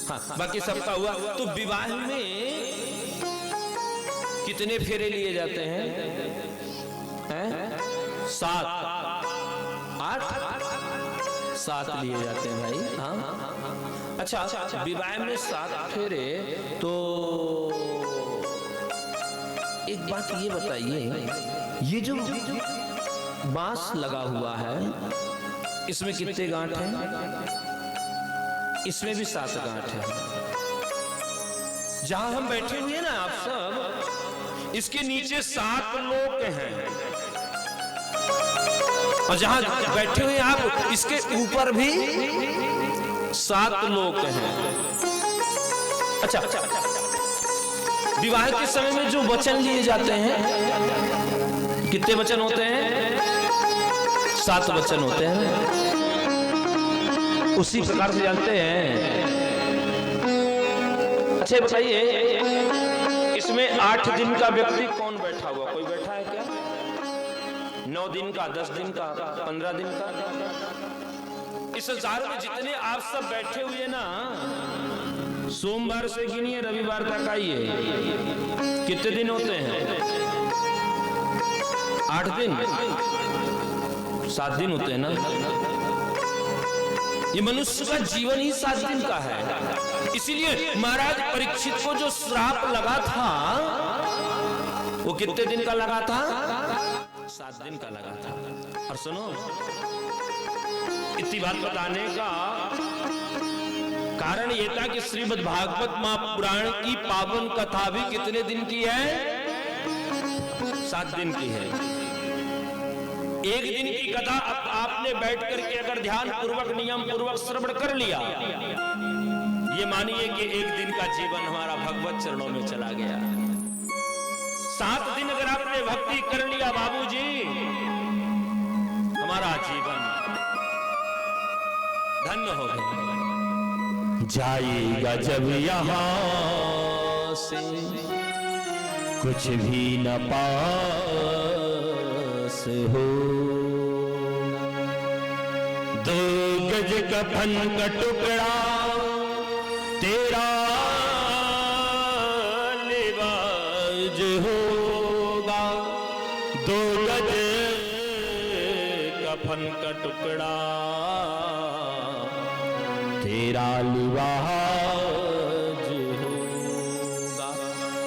हाँ, बाकी सबका हुआ। तो विवाह में कितने फेरे लिए जाते हैं? 7 8 7 लिए जाते हैं भाई। हाँ, अच्छा, विवाह में 7 फेरे। तो एक बात ये बताइए, ये जो बांस लगा हुआ है, इसमें कितने गांठ हैं? इसमें भी 7 गांठ है। जहां हम बैठे हुए हैं ना आप सब, इसके नीचे 7 लोक हैं, और जहां बैठे हुए आप, इसके ऊपर भी 7 लोक हैं। अच्छा, विवाह के समय में जो वचन लिए जाते हैं, कितने वचन होते हैं? 7 वचन होते हैं। उसी प्रकार से जानते हैं। अच्छा बताइए, इसमें 8 दिन का व्यक्ति कौन बैठा हुआ? कोई बैठा है क्या? 9 दिन का, 10 दिन का, 15 दिन का? इस संसार में जितने आप सब बैठे हुए ना, सोमवार से गिनिए रविवार तक आइए, कितने दिन होते हैं? 8 दिन, 7 दिन होते हैं ना। ये मनुष्य का जीवन ही 7 दिन का है। इसीलिए महाराज परीक्षित को जो श्राप लगा था, वो कितने दिन का लगा था? 7 दिन का लगा था। और सुनो, इतनी बात बताने का कारण ये था कि श्रीमद् भागवत महापुराण की पावन कथा भी कितने दिन की है? 7 दिन की है। एक दिन की कथा आपने बैठ करके अगर ध्यान पूर्वक, नियम पूर्वक श्रवण कर लिया, ये मानिए कि एक दिन का जीवन हमारा भगवत चरणों में चला गया। 7 दिन अगर आपने भक्ति कर लिया बाबूजी, हमारा जीवन धन्य हो गया। जाएगा जब यहां से कुछ भी न पास हो, 2 गज कफन का टुकड़ा तेरा लिबाज होगा, 2 गज कफन का टुकड़ा तेरा लिबास होगा।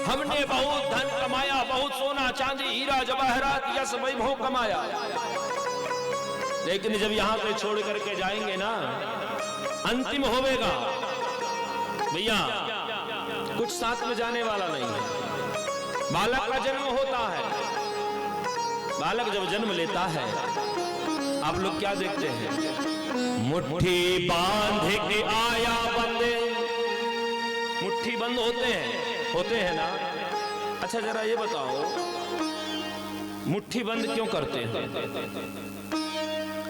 हमने बहुत धन कमाया, बहुत सोना चांदी हीरा जवाहरात यश वैभव कमाया, लेकिन जब यहाँ पे छोड़ करके जाएंगे ना, अंतिम होवेगा भैया, कुछ साथ में जाने वाला नहीं है। बालक का जन्म होता है, बालक जब जन्म लेता है, आप लोग क्या देखते हैं? मुट्ठी बांध के आया बंदे, मुट्ठी बंद होते हैं ना। अच्छा जरा ये बताओ, मुट्ठी बंद क्यों करते हैं?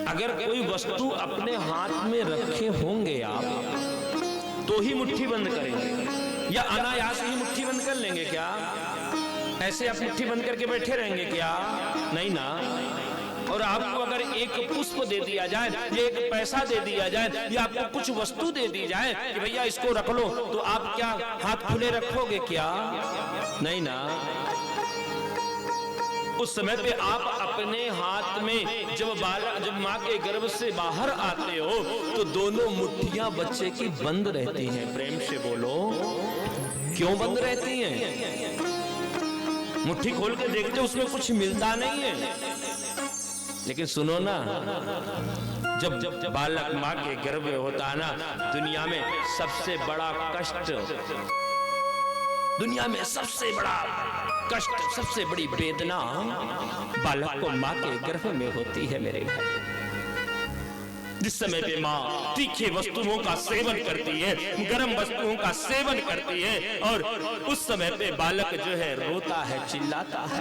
अगर कोई वस्तु अपने हाथ में रखे होंगे आप, तो ही मुट्ठी बंद करेंगे, या अनायास ही मुट्ठी बंद कर लेंगे क्या? ऐसे आप मुट्ठी बंद करके बैठे रहेंगे क्या? नहीं ना। और आपको अगर एक पुष्प दे दिया जाए, या एक पैसा दे दिया जाए, या आपको कुछ वस्तु दे दी जाए कि भैया इसको रख लो, तो आप क्या हाथ खुले रखोगे क्या? नहीं ना। उस समय पे आप अपने हाथ में जब माँ के गर्भ से बाहर आते हो, तो दोनों मुट्ठियां बच्चे की बंद रहती हैं। प्रेम से बोलो, क्यों बंद रहती हैं? मुट्ठी खोल के देखते उसमें कुछ मिलता नहीं है, लेकिन सुनो ना, जब बालक माँ के गर्भ में होता है ना, दुनिया में सबसे बड़ा कष्ट, दुनिया में सबसे बड़ा कष्ट, सबसे बड़ी वेदना बालक को माँ के गर्भ में होती है मेरे भाई। जिस समय पे माँ तीखे वस्तुओं का सेवन करती है, गर्म वस्तुओं का सेवन करती है, और उस समय पे बालक जो है रोता है, चिल्लाता है,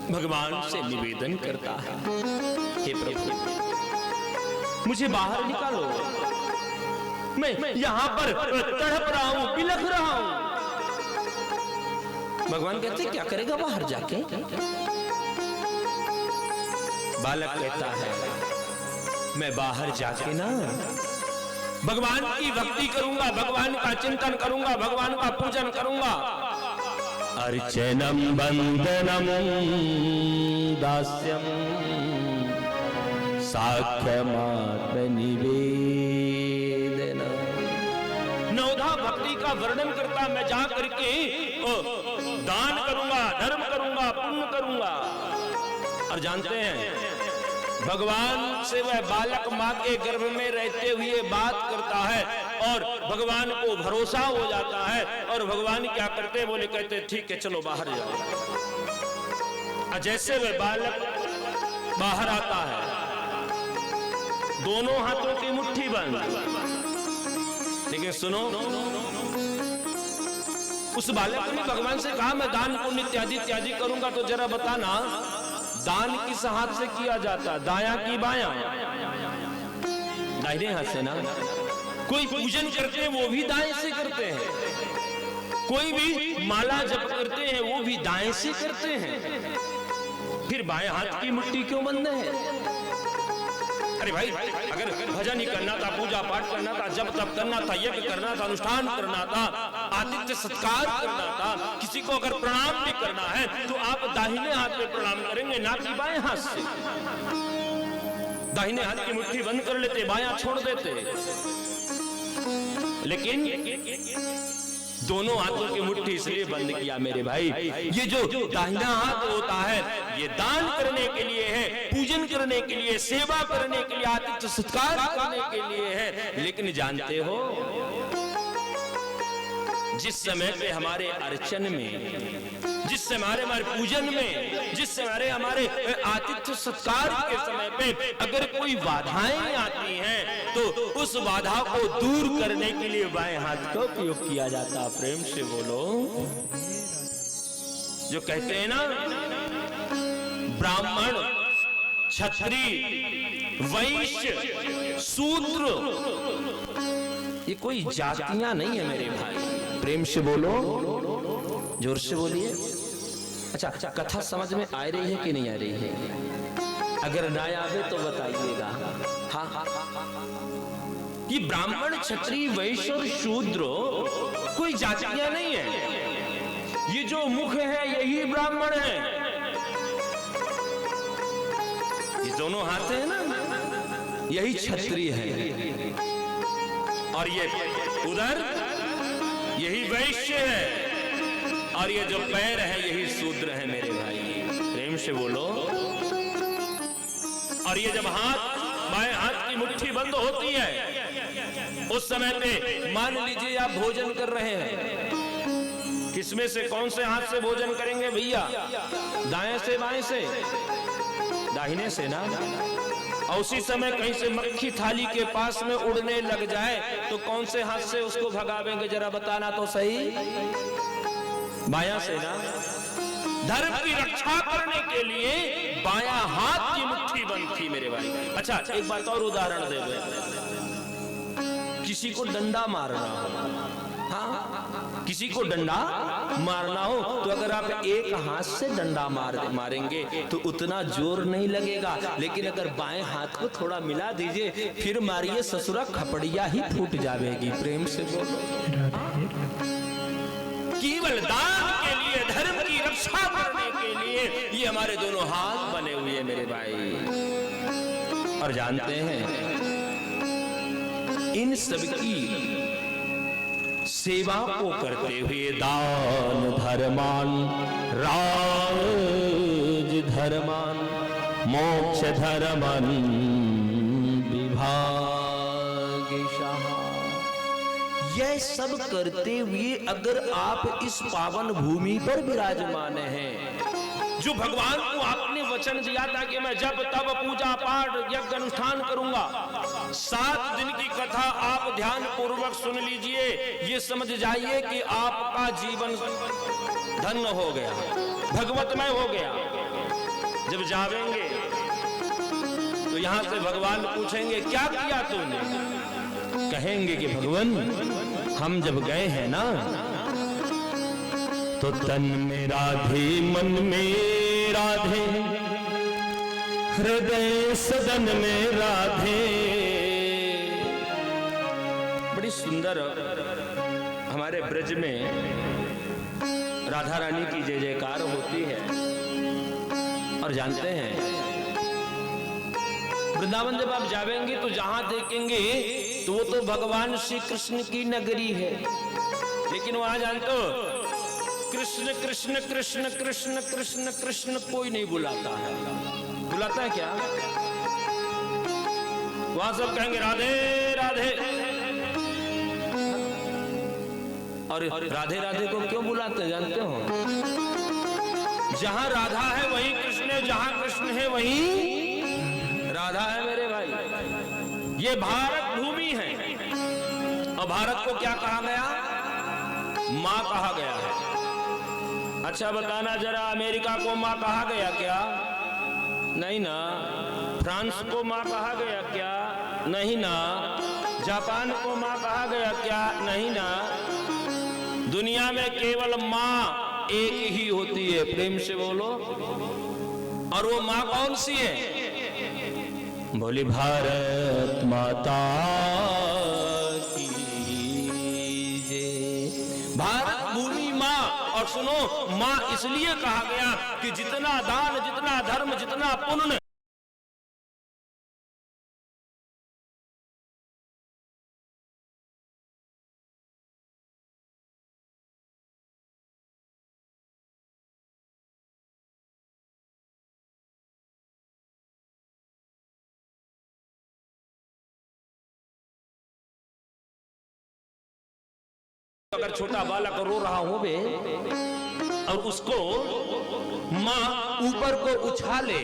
भगवान से निवेदन करता है, हे प्रभु मुझे बाहर निकालो, मैं यहाँ पर तड़प रहा हूँ, बिलख रहा हूँ। भगवान कहते क्या करेगा बाहर जाके? बालक कहता है मैं बाहर जाके ना भगवान की भक्ति करूंगा, भगवान का चिंतन करूंगा, भगवान का पूजन करूंगा। अर्चनम बंदनम दास्यम साख्यमात्म निवेदन। नवधा भक्ति का वर्णन करता, मैं जा करके दान करूंगा, धर्म करूंगा, पुण्य करूंगा। और जानते हैं भगवान से वह बालक माँ के गर्भ में रहते हुए बात करता है, और भगवान को भरोसा हो जाता है, और भगवान क्या करते, बोले कहते ठीक है चलो बाहर जाओ। जैसे वह बालक बाहर आता है, दोनों हाथों की मुट्ठी बंद, लेकिन सुनो, उस बालक ने भगवान से कहा मैं दान पुण्य इत्यादि इत्यादि करूंगा, तो जरा बताना दान किस हाथ से किया जाता, दायां की बायां? दाहिने हाथ से ना। कोई पूजन करते हैं वो भी दाएं से करते हैं, कोई भी माला जप करते हैं वो भी दाएं से करते हैं, फिर बाएं हाथ की मुट्ठी क्यों बंद है? अरे भाई, अगर भजन ही करना था, पूजा पाठ करना था, जप तप करना था, यज्ञ करना था, अनुष्ठान करना था, आतिथ्य सत्कार करना था, किसी को अगर प्रणाम भी करना है तो आप दाहिने हाथ में प्रणाम करेंगे, ना कि बाएं हाथ से। दाहिने हाथ की मुट्ठी बंद कर लेते, बायां छोड़ देते, लेकिन दोनों हाथों की मुट्ठी इसलिए बंद किया मेरे भाई, ये जो दाहिना हाथ होता है ये दान करने के लिए है, पूजन करने के लिए, सेवा करने के लिए, आतिथ्य सत्कार करने के लिए है। लेकिन जानते हो जिस समय पे हमारे अर्चन में, जिस समय हमारे पूजन में, जिस समय हमारे आतिथ्य सत्कार के समय पे अगर कोई बाधाएं आती हैं तो उस बाधा को दूर करने के लिए बाएं हाथ का उपयोग किया जाता। प्रेम से बोलो। जो कहते हैं ना ब्राह्मण, क्षत्रिय, वैश्य, शूद्र, ये कोई जातियां नहीं है मेरे भाई। प्रेम से बोलो, जोर से बोलिए। अच्छा, कथा समझ में आ रही है कि नहीं आ रही है? अगर ना आवे तो बताइएगा। हाँ, ये ब्राह्मण, क्षत्रिय, वैश्य और शूद्र कोई जातियां नहीं है। ये जो मुख है यही ब्राह्मण है, ये दोनों हाथ हैं ना, यही क्षत्रिय है, और ये उधर यही वैश्य है, और ये जो पैर है यही शूद्र है मेरे भाई। प्रेम से बोलो। और ये जब बाएं हाथ की मुट्ठी बंद होती है, उस समय पे मान लीजिए आप भोजन कर रहे हैं, किसमें से, कौन से हाथ से भोजन करेंगे भैया? दाएं से, बाएं से, दाहिने से ना। और उसी समय कहीं से मक्खी थाली के पास में उड़ने लग जाए तो कौन से हाथ से उसको भगावेंगे, जरा बताना तो सही। बायां से ना। धर्म की रक्षा करने के लिए बायां हाथ की मुट्ठी बंद थी मेरे भाई। अच्छा, एक बात और उदाहरण दे दो। किसी को डंडा मारना हो, हाँ, किसी को डंडा मारना हो तो अगर आप एक हाथ से डंडा मारेंगे तो उतना जोर नहीं लगेगा, लेकिन अगर बाएं हाथ को थोड़ा मिला दीजिए फिर मारिए, ससुरा खपड़िया ही फूट जाएगी। प्रेम से बोलो। केवल दान के लिए, धर्म की रक्षा करने के लिए ये हमारे दोनों हाथ बने हुए मेरे भाई। और जानते हैं इन सब की सेवा को करते हुए दान धर्मान, राज धर्मान, मोक्ष धर्मन विभागिशः, यह सब करते हुए अगर आप इस पावन भूमि पर विराजमान हैं, जो भगवान को आपने वचन दिया था कि मैं जब तब पूजा पाठ यज्ञ अनुष्ठान करूंगा, 7 दिन की कथा आप ध्यान पूर्वक सुन लीजिए, ये समझ जाइए कि आपका जीवन धन्य हो गया, भगवतमय हो गया। जब जावेंगे तो यहां से भगवान पूछेंगे क्या किया तूने? कहेंगे कि भगवान हम जब गए हैं ना तो तन में राधे, मन में राधे, हृदय सदन में राधे। बड़ी सुंदर हमारे ब्रज में राधा रानी की जय जयकार होती है। और जानते हैं वृंदावन जब आप जावेंगे तो जहां देखेंगे तो वो तो भगवान श्री कृष्ण की नगरी है, लेकिन वहां जानते हो कृष्ण कृष्ण कृष्ण कृष्ण कृष्ण कृष्ण कोई नहीं बुलाता है। बुलाता है क्या? वहां सब कहेंगे राधे राधे। और राधे राधे को क्यों बुलाते हैं जानते हो? जहां राधा है वहीं कृष्ण है, जहां कृष्ण है वहीं राधा है मेरे भाई। ये भारत भूमि है, और भारत को क्या कहा गया? मां कहा गया है। अच्छा बताना जरा, अमेरिका को मां कहा गया क्या? नहीं ना। फ्रांस को मां कहा गया क्या? नहीं ना। जापान को मां कहा गया क्या? नहीं ना। दुनिया में केवल मां एक ही होती है। प्रेम से बोलो। और वो मां कौन सी है? बोली भारत माता की जय। भारत भूमि मां। और सुनो, मां इसलिए कहा गया कि जितना दान, जितना धर्म, जितना पुण्य अगर छोटा बालक रो रहा हो बे और उसको मां ऊपर को उछाले,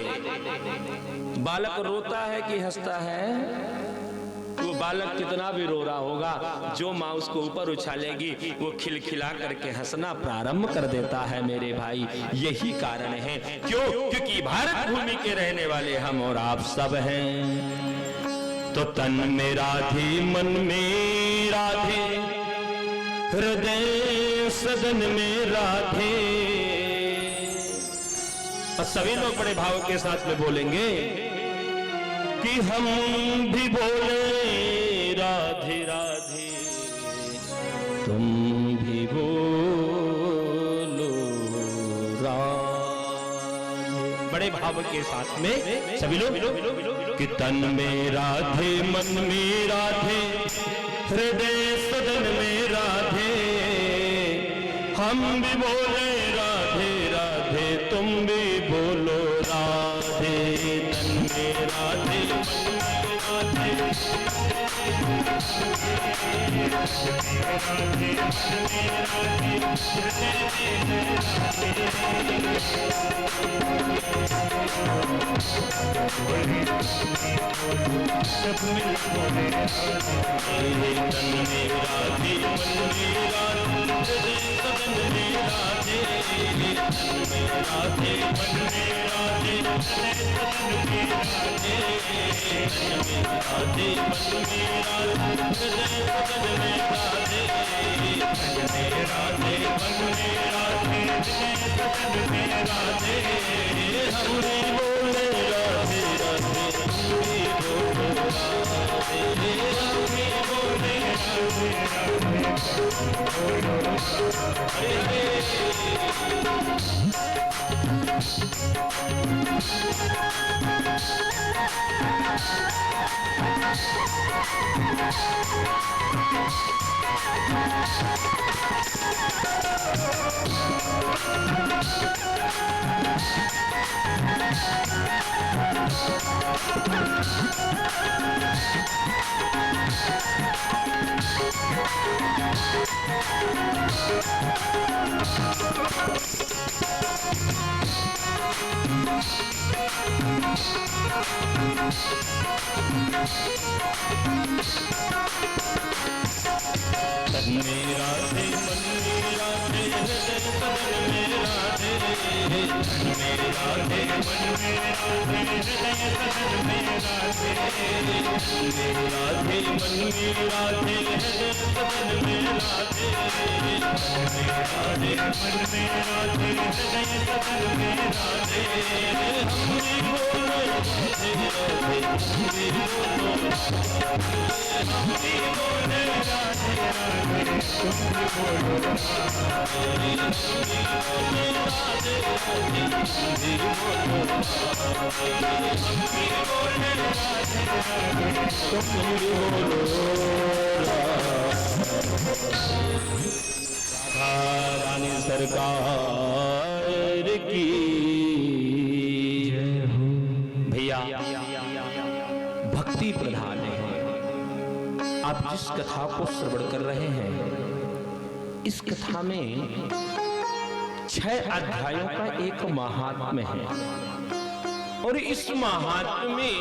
बालक रोता है कि हंसता है? वो बालक कितना भी रो रहा होगा, जो मां उसको ऊपर उछालेगी वो खिलखिला करके हंसना प्रारंभ कर देता है मेरे भाई। यही कारण है क्यों? क्योंकि भारत भूमि के रहने वाले हम और आप सब हैं। तो तन में राधे, मन में राधे, हृदय सदन में राधे। और सभी लोग बड़े भाव के साथ में बोलेंगे कि हम भी बोले राधे राधे, तुम भी बोलो राधे। बड़े भाव के साथ में सभी लोग कि तन में राधे, मन में राधे, हृदय सदन में राधे, हम भी बोले राधे राधे, तुम भी बोलो राधे। तन में राधे, मन में रानी सरकार की भैया भक्ति प्रधान है। आप जिस कथा को श्रवण कर रहे हैं, इस कथा में 6 अध्यायों का एक महात्म्य है और इस महात्म्य में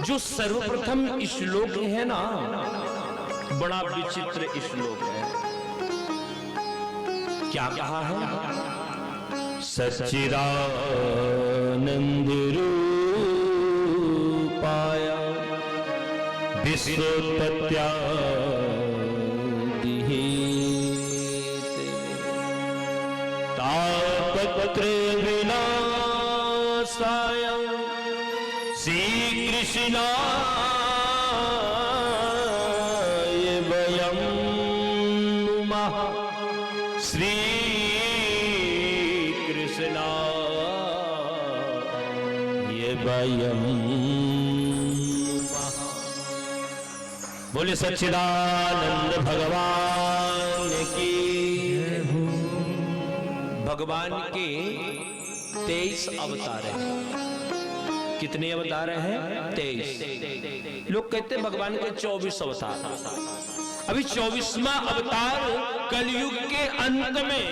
जो सर्वप्रथम श्लोक है ना, बड़ा विचित्र श्लोक है। क्या कहा है? सच्चिदानंद रूपाय विश्वोत्पत्त्यादिहेते तापत्र विनाशाय श्री कृष्णाय वयं नुमः। श्री कृष्णाय वयं नुमः। बोले सच्चिदानंद भगवान की। भगवान के 23 अवतार हैं। कितने अवतार हैं? 23। लोग कहते हैं भगवान के 24 अवतार। अभी 24वां अवतार कलयुग के अंत में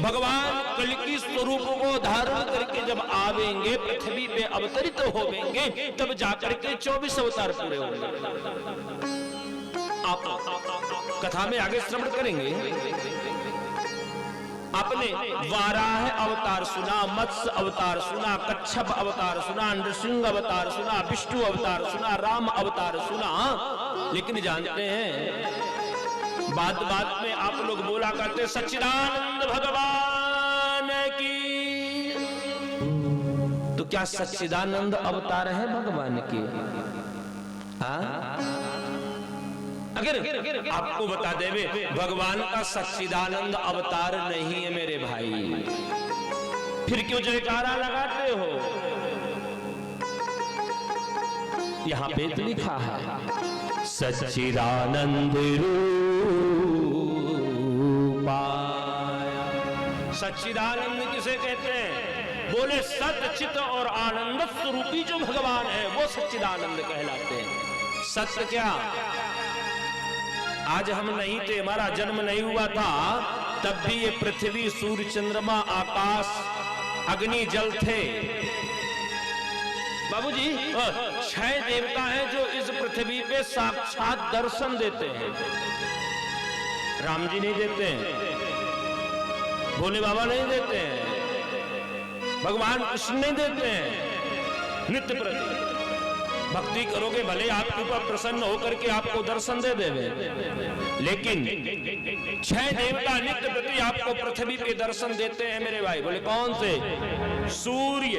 भगवान कलकी स्वरूप को धारण करके जब आवेंगे, पृथ्वी पे अवतरित होवेंगे, तब जाकर के 24 अवतार पूरे होंगे। आप कथा में आगे श्रवण करेंगे। आपने वाराह अवतार सुना, मत्स्य अवतार सुना, कच्छप अवतार सुना, नृसिंह अवतार सुना, विष्णु अवतार सुना, राम अवतार सुना, लेकिन जानते हैं बात बात में आप लोग बोला करते सच्चिदानंद भगवान की। तो क्या सच्चिदानंद अवतार है भगवान के? अगर आपको बता देवे भगवान का सच्चिदानंद अवतार नहीं है मेरे भाई। फिर क्यों जयकारा लगाते हो? यहां पे तो लिखा है सच्चिदानंद रूपाय। सच्चिदानंद किसे कहते हैं? बोले सत चित और आनंद स्वरूपी जो भगवान है वो सच्चिदानंद कहलाते हैं। सत्य क्या? आज हम नहीं थे, हमारा जन्म नहीं हुआ था, तब भी ये पृथ्वी, सूर्य, चंद्रमा, आकाश, अग्नि, जल थे। बाबूजी, 6 देवता हैं जो इस पृथ्वी पे साक्षात दर्शन देते हैं। राम जी नहीं देते हैं, भोले बाबा नहीं देते हैं, भगवान कृष्ण नहीं देते हैं। नित्य प्रति भक्ति करोगे भले आपके ऊपर प्रसन्न होकर के आपको दर्शन दे देवे, लेकिन 6 देवता नित्य प्रति आपको पृथ्वी पे दर्शन देते हैं मेरे भाई। बोले कौन से? सूर्य,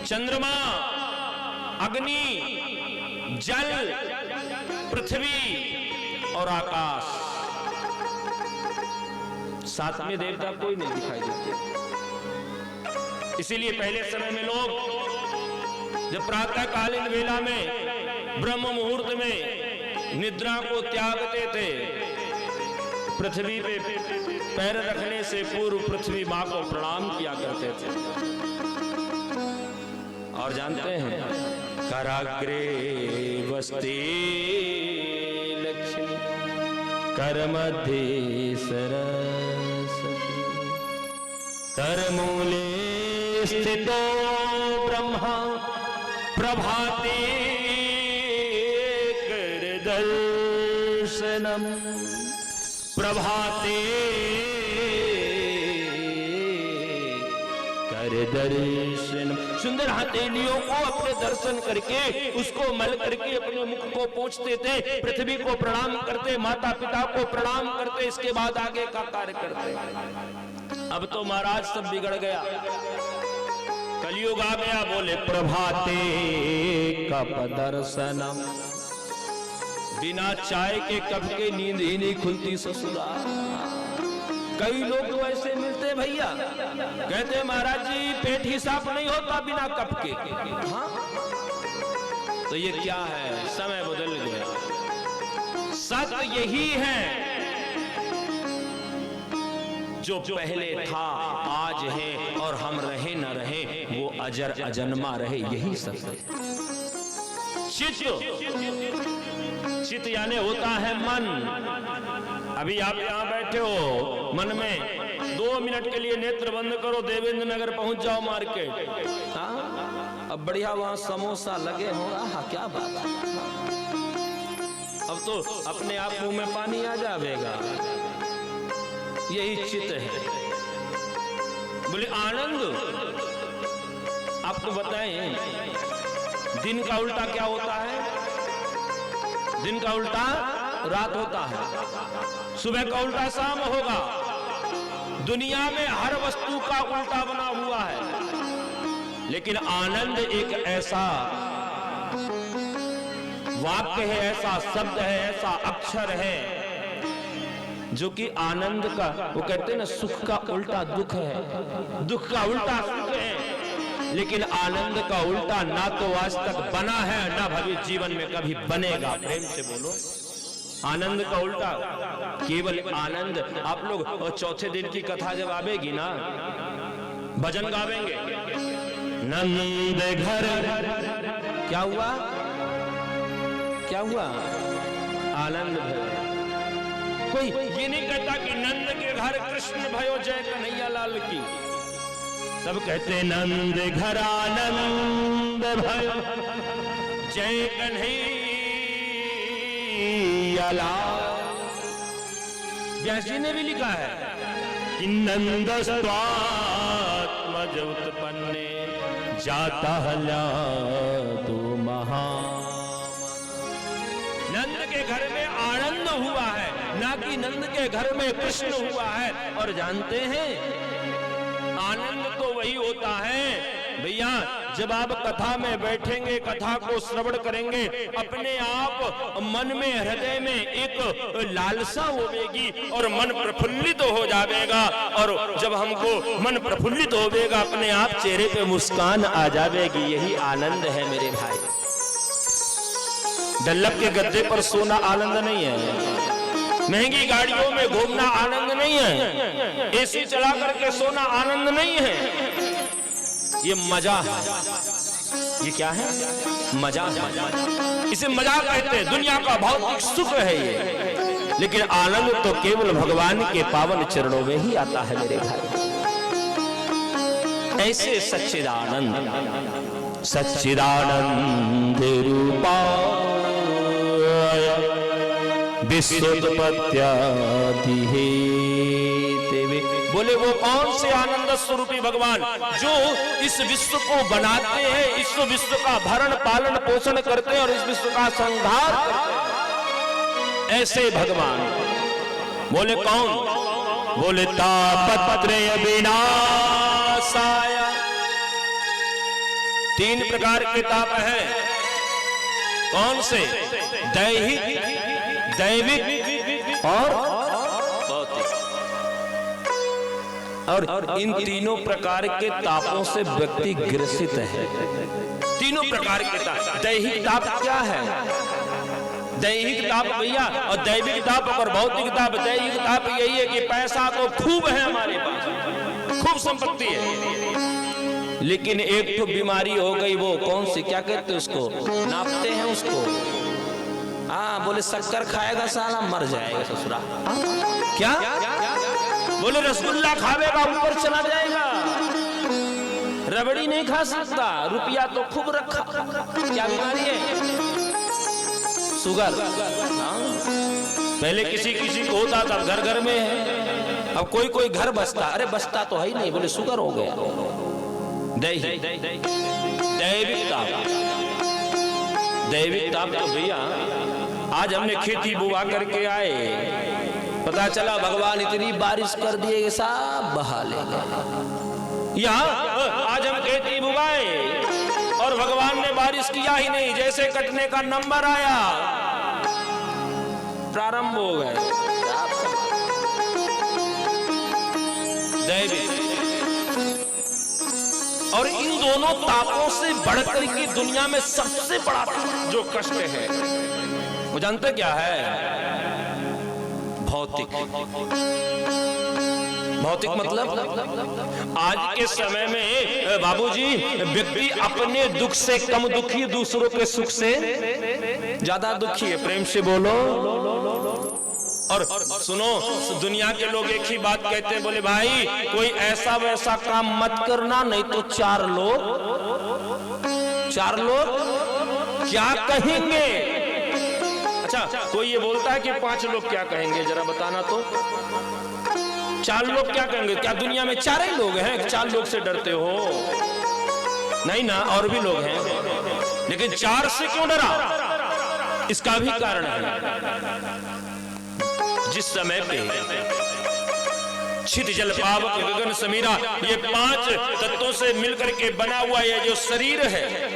चंद्रमा, अग्नि, जल, पृथ्वी और आकाश। 7वें देवता कोई नहीं दिखाई देते। इसीलिए पहले समय में लोग जब प्रातः कालीन वेला में ब्रह्म मुहूर्त में निद्रा को त्यागते थे, पृथ्वी पे पैर रखने से पूर्व पृथ्वी मां को प्रणाम किया करते थे। और जानते हैं, कराग्रे वस्ति लक्ष्मी, कर मध्य सरस्वती, कर मूले स्थितो ब्रह्मा, प्रभाते कर दर्शनम, प्रभाते कर दर्शनम। सुंदर हथेलियों को अपने दर्शन करके उसको मल करके अपने मुख को पोंछते थे, पृथ्वी को प्रणाम करते, माता पिता को प्रणाम करते, इसके बाद आगे का कार्य करते। अब तो महाराज सब बिगड़ गया, कलयुग आ गया। बोले प्रभाते कप दर्शनम, बिना चाय के कप के नींद ही नहीं खुलती ससुरा। कई लोग तो ऐसे मिलते भैया, कहते महाराज जी पेट ही साफ नहीं होता बिना कप के। हाँ? तो ये क्या है? समय बदल गया। सत्य यही है, जो पहले था, आज है और हम रहे न रहे वो अजर अजन्मा रहे, यही सत्य है। चित्त यानी होता है मन। अभी आप यहाँ बैठे हो, मन में 2 मिनट के लिए नेत्र बंद करो, देवेंद्र नगर पहुंच जाओ मार्केट। हाँ? अब बढ़िया वहां समोसा लगे हो, हाँ क्या बात है। अब तो अपने आप मुंह में पानी आ जाएगा। यही चित्त है। बोले आनंद, आपको बताएं दिन का उल्टा क्या होता है? दिन का उल्टा रात होता है, सुबह का उल्टा शाम होगा। दुनिया में हर वस्तु का उल्टा बना हुआ है, लेकिन आनंद एक ऐसा वाक्य है, ऐसा शब्द है, ऐसा अक्षर है जो कि आनंद का, वो कहते हैं ना सुख का उल्टा दुख है, दुख का उल्टा सुख है, लेकिन आनंद का उल्टा ना तो आज तक बना है ना भविष्य जीवन में कभी बनेगा। प्रेम से बोलो, आनंद का उल्टा केवल आनंद। आप लोग चौथे दिन की कथा जब आवेगी ना, भजन गावेंगे, नंद घर क्या हुआ, क्या हुआ? आनंद भर। कोई ये नहीं कहता कि नंद के घर कृष्ण भयो जय कन्हैया लाल की। सब कहते नंद घर आनंद भयो जय कन्हैया लाल। व्यास जी ने भी लिखा है कि नंद स्वात्मज उत्पन्ने जाता हल्या तो महा। नंद के घर में आनंद हुआ है, ना कि नंद के घर में कृष्ण हुआ है। और जानते हैं आनंद तो वही होता है भैया जब आप कथा में बैठेंगे, कथा को श्रवण करेंगे, अपने आप मन में, हृदय में एक लालसा होगी और मन प्रफुल्लित हो जाएगा। और जब हमको मन प्रफुल्लित होगा, अपने आप चेहरे पे मुस्कान आ जाएगी। यही आनंद है मेरे भाई। डल्लभ के गद्दे पर सोना आनंद नहीं है, महंगी गाड़ियों में घूमना आनंद नहीं है, एसी चला करके सोना आनंद नहीं है। ये मजा है। ये क्या है? मजा। इसे मजा कहते हैं। दुनिया का भौतिक सुख है ये, लेकिन आनंद तो केवल भगवान के पावन चरणों में ही आता है मेरे भाई। ऐसे सच्चिदानंद, सच्चिदानंद रूपाय विश्वोत्पत्त्यादि हेतवे। बोले वो कौन से आनंद स्वरूपी भगवान जो इस विश्व को बनाते हैं, इस विश्व का भरण पालन पोषण करते हैं और इस विश्व का संहार करते हैं। ऐसे भगवान बोले कौन? बोले तापत्रय विनाशाय। 3 प्रकार के ताप है। कौन से? दैहिक, दैविक और भौतिक। और इन तीनों प्रकार के तापों से व्यक्ति ग्रसित है। तीनों प्रकार के ताप। दैहिक ताप क्या है? दैहिक ताप भैया, और दैविक ताप और भौतिक ताप। दैहिक ताप यही है कि पैसा तो खूब है हमारे पास, खूब संपत्ति है, लेकिन एक तो बीमारी हो गई। वो कौन सी, क्या कहते हैं उसको? नापते हैं उसको। हाँ, बोले शक्कर खाएगा साला मर जाएगा ससुरा। क्या? बोले रसगुल्ला खावेगा ऊपर चला जाएगा, रबड़ी नहीं खा सकता, रुपया तो खूब रखा। क्या बीमारी है? शुगर। पहले किसी किसी को होता था, घर घर में है। अब कोई कोई घर बसता, अरे बसता तो है ही नहीं, बोले शुगर हो गया। दैविक ताप। दैविक ताप तो भैया आज हमने खेती बुआ करके आए, पता चला भगवान इतनी बारिश कर दिए सब बहा लेगा। यहाँ आज हम खेती बुआए और भगवान ने बारिश किया ही नहीं। जैसे कटने का नंबर आया प्रारंभ हो गए। दैविक। और इन दोनों तापों से बढ़कर की दुनिया में सबसे बड़ा जो कष्ट है वो जानते क्या है? भौतिक। भौतिक मतलब आज के समय में बाबूजी व्यक्ति अपने दुख से कम दुखी, दूसरों के सुख से ज्यादा दुखी है। प्रेम से बोलो। और सुनो, दुनिया के लोग एक ही बात कहते हैं, बोले भाई कोई ऐसा वैसा काम मत करना, नहीं तो 4 लोग क्या कहेंगे। अच्छा, कोई ये बोलता है कि 5 लोग क्या कहेंगे, जरा बताना तो। 4 लोग क्या कहेंगे? क्या दुनिया में 4 ही लोग हैं? 4 लोग से डरते हो? नहीं ना, और भी लोग हैं, लेकिन 4 से क्यों डरा? इसका भी कारण है। जिस समय पे छित जल पावक गगन समीरा, ये 5 तत्वों से मिलकर के बना हुआ ये जो शरीर है,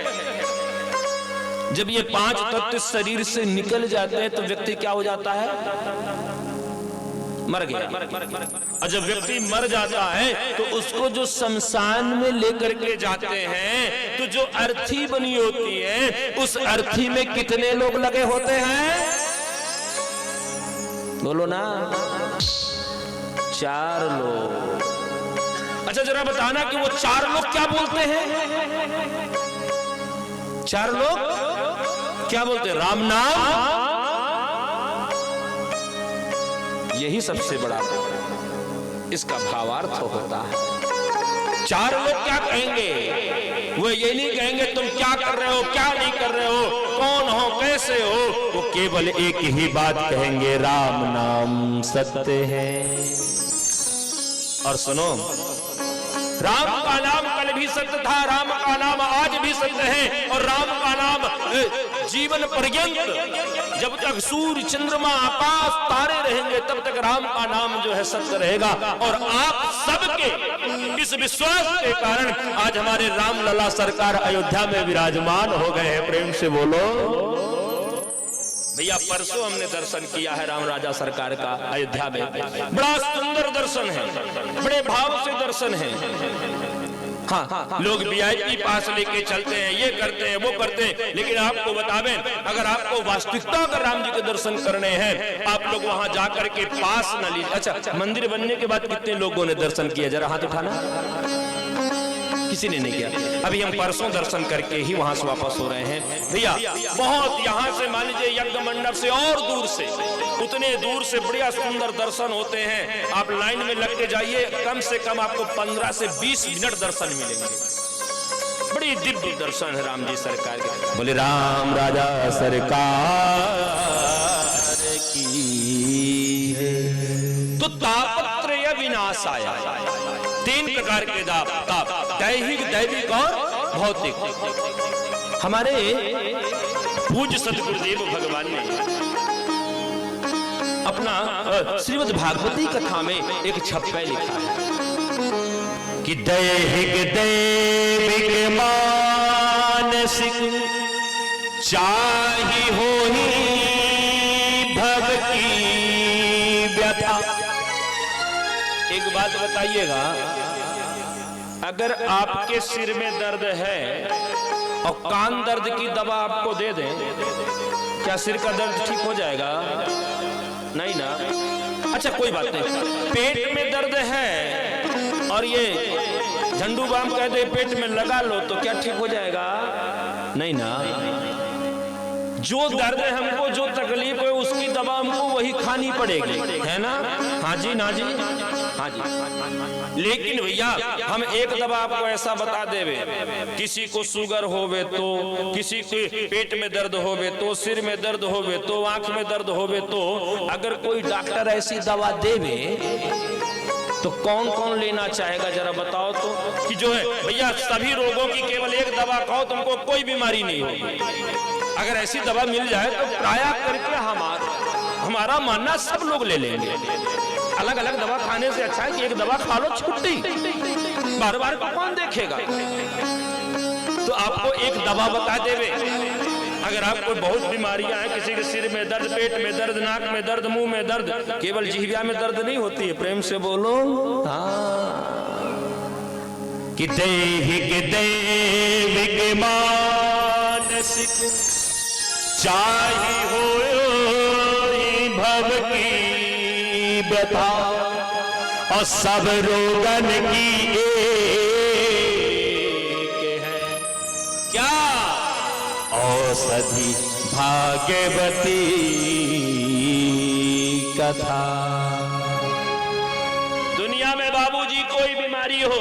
जब ये 5 तत्व शरीर से निकल जाते हैं तो व्यक्ति क्या हो जाता है? मर गया। और जब व्यक्ति मर जाता है तो उसको जो शमशान में लेकर के जाते हैं, तो जो अर्थी बनी होती है, उस अर्थी में कितने लोग लगे होते हैं? बोलो ना, 4 लोग। अच्छा जरा बताना कि वो 4 लोग क्या बोलते हैं? 4 लोग क्या बोलते हैं? राम नाम। यही सबसे बड़ा इसका भावार्थ होता है। 4 लोग क्या कहेंगे? वो ये नहीं कहेंगे तुम क्या कर रहे हो, क्या नहीं कर रहे हो, कौन हो, कैसे हो। वो केवल एक ही बात कहेंगे, राम नाम सत्य है। और सुनो, राम का नाम कल भी सत्य था, राम का नाम आज भी सत्य है और राम का नाम जीवन पर्यंत, जब तक सूर्य चंद्रमा आकाश तारे रहेंगे तब तक राम का नाम जो है सत्य रहेगा। और आप सबके इस विश्वास के कारण आज हमारे राम लला सरकार अयोध्या में विराजमान हो गए हैं। प्रेम से बोलो भैया। परसों हमने दर्शन किया है राम राजा सरकार का अयोध्या में, बड़ा सुंदर दर्शन है, बड़े भाव से दर्शन है। हाँ, लोग वीआईपी पास लेके चलते हैं, ये करते हैं, वो करते हैं, लेकिन आपको बतावें, अगर आपको वास्तविकता का राम जी के दर्शन करने हैं, आप लोग वहां जाकर के पास न लीजिए। अच्छा, मंदिर बनने के बाद कितने लोगों ने दर्शन किया, जरा हाथ उठाना। किसी ने नहीं किया। अभी हम परसों दर्शन करके ही वहां से वापस हो रहे हैं भैया। बहुत यहाँ से मान लीजिए यज्ञ मंडप से और दूर से, उतने दूर से बढ़िया सुंदर दर्शन होते हैं। आप लाइन में लग के जाइए, कम से कम आपको 15 से 20 मिनट दर्शन मिलेंगे। बड़ी दिव्य दर्शन है राम जी सरकार के। बोले राम राजा सरकार की है। तो तापत्रय विनाश आया, 3 प्रकार के ताप, दैहिक, दैविक और भौतिक। हमारे पूज्य सदगुरुदेव भगवान ने अपना श्रीमद् भागवती कथा में एक छप्पै लिखा है कि दैहिक दैविक मानसिक चाहि होहि भव की व्यथा। एक बात बताइएगा, अगर आपके सिर में दर्द है और कान दर्द की दवा आपको दे दें, क्या सिर का दर्द ठीक हो जाएगा? नहीं ना। अच्छा कोई बात नहीं, पेट में दर्द है और ये झंडू बाम कह दे पेट में लगा लो तो क्या ठीक हो जाएगा? नहीं ना। जो दर्द है हमको, जो तकलीफ है, उसकी दवा हमको वही खानी पड़ेगी, है ना? हाँ जी, ना जी, हाँ जी। लेकिन भैया हम एक दवा आपको ऐसा बता देवे, किसी को शुगर होवे तो, किसी के पेट में दर्द होवे तो, सिर में दर्द होवे तो, आंख में दर्द होवे तो, अगर कोई डॉक्टर ऐसी दवा देवे तो कौन कौन लेना चाहेगा, जरा बताओ तो। कि जो है भैया सभी रोगों की केवल एक दवा खाओ, तुमको कोई बीमारी नहीं होगी। अगर ऐसी दवा मिल जाए तो प्राया करके हमारा मानना सब लोग ले लेंगे। अलग अलग दवा खाने से अच्छा है कि एक दवा खा लो, छुट्टी, बार बार को कौन देखेगा। तो आपको एक दवा बता देवे। अगर आपको बहुत बीमारियां हैं, किसी के सिर में दर्द, पेट में दर्द, नाक में दर्द, मुंह में दर्द, केवल जिह्वा में दर्द नहीं होती है। प्रेम से बोलो कि दैहिक दैविक मानसिक चाहि होई भव की व्यथा, और सब रोगन की एक है क्या औषधि भाग्यवती कथा। दुनिया में बाबूजी कोई बीमारी हो,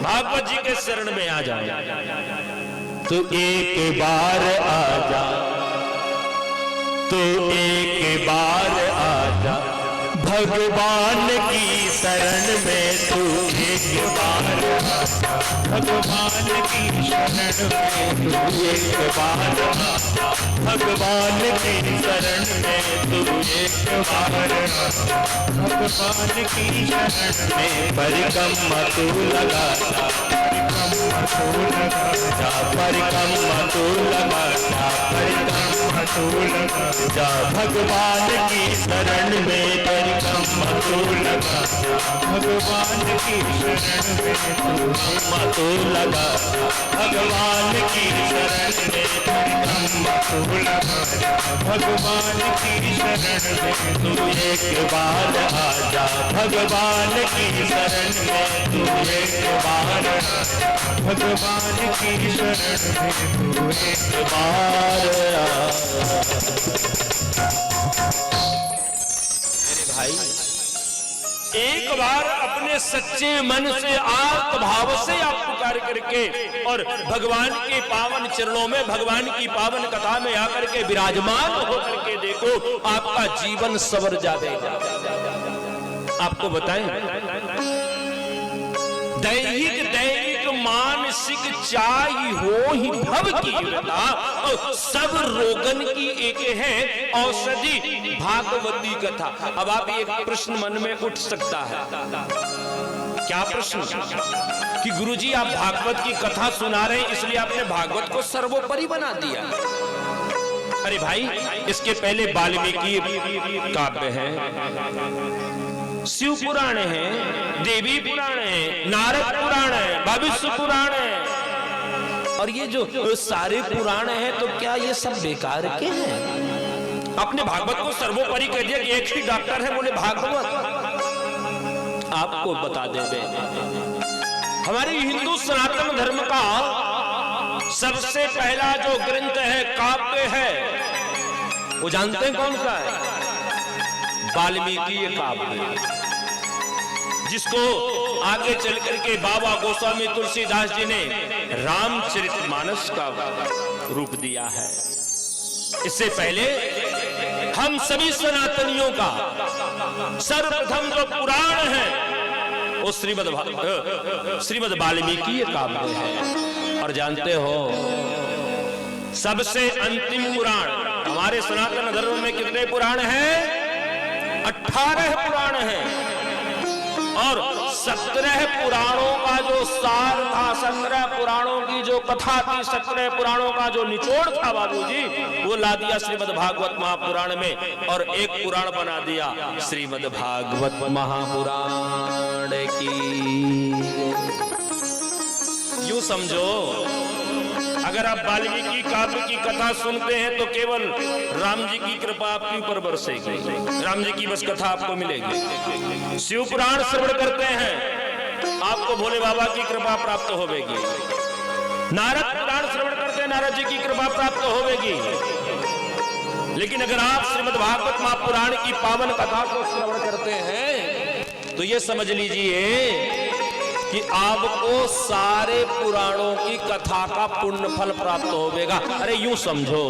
भागवत जी के शरण में आ जाए तो एक बार आ जा, तो एक बार आ जा भगवान की शरण में। तू एक बार आ जा भगवान की शरण में, तू एक बार आ जा भगवान की शरण में, तू एक बार आ जा भगवान की शरण में। परिक्रमा तू लगा जा, परिक्रमा तू लगा जा, परिक्रमा तू लगा जा, परिक्रमा तू लगा जा भगवान की शरण में। परिक्रमा तू लगा जा भगवान की शरण में, परिक्रमा तू लगा जा भगवान की शरण में। परिक्रमा तू लगा जा भगवान की शरण में, तू एक बार आ जा भगवान की शरण में, तू एक बार आ जा भगवान की शरण में, तू एक बार आ। मेरे भाई, एक बार अपने सच्चे मन से, आत्म भाव से आप पुकार करके और भगवान के पावन चरणों में, भगवान की पावन कथा में आकर के विराजमान होकर के देखो, आपका जीवन संवर जाएगा। आपको बताएं, दैहिक दैविक मानसिक मानसिक चाहि हो ही भव की व्रता, और सब रोगन की एक है औषधि भागवती कथा। अब आप एक प्रश्न मन में उठ सकता है, क्या प्रश्न? कि गुरुजी आप भागवत की कथा सुना रहे हैं इसलिए आपने भागवत को सर्वोपरि बना दिया। अरे भाई, इसके पहले वाल्मीकि काव्य है, शिव पुराण है, देवी पुराण है, नारद पुराण है, भविष्य पुराण है, और ये जो सारे पुराण हैं तो क्या ये सब बेकार के हैं? आपने भागवत को सर्वोपरि कह दिया कि एक ही डॉक्टर है, बोले भागवत। आपको बता देंगे, हमारे हिंदू सनातन धर्म का सबसे पहला जो ग्रंथ है, काव्य है, वो जानते हैं कौन सा है? वाल्मीकि काव्य, जिसको आगे चल करके बाबा गोस्वामी तुलसीदास जी ने रामचरितमानस का रूप दिया है। इससे पहले हम सभी सनातनियों का सर्वप्रथम जो पुराण है वो श्रीमद् वाल्मीकि काव्य है। और जानते हो, सबसे अंतिम पुराण हमारे सनातन धर्म में कितने पुराण हैं? 18 पुराण हैं, और 17 पुराणों का जो सार था, 17 पुराणों की जो कथा थी, 17 पुराणों का जो निचोड़ था बाबूजी, वो ला दिया श्रीमद् भागवत महापुराण में, और एक पुराण बना दिया श्रीमद् भागवत महापुराण की। यूं समझो, अगर आप वाल्मीकि काव्य की कथा सुनते हैं तो केवल राम जी की कृपा आपके ऊपर बरसेगी, राम जी की बस कथा आपको मिलेगी। शिव पुराण श्रवण करते हैं, आपको भोले बाबा की कृपा प्राप्त होगी। नारद पुराण श्रवण करते हैं, नारद जी की कृपा प्राप्त होगी। लेकिन अगर आप श्रीमद् भागवत महापुराण की पावन कथा को श्रवण करते हैं तो ये समझ लीजिए कि आपको सारे पुराणों की कथा का पुण्य फल प्राप्त होगा। अरे यूं समझो,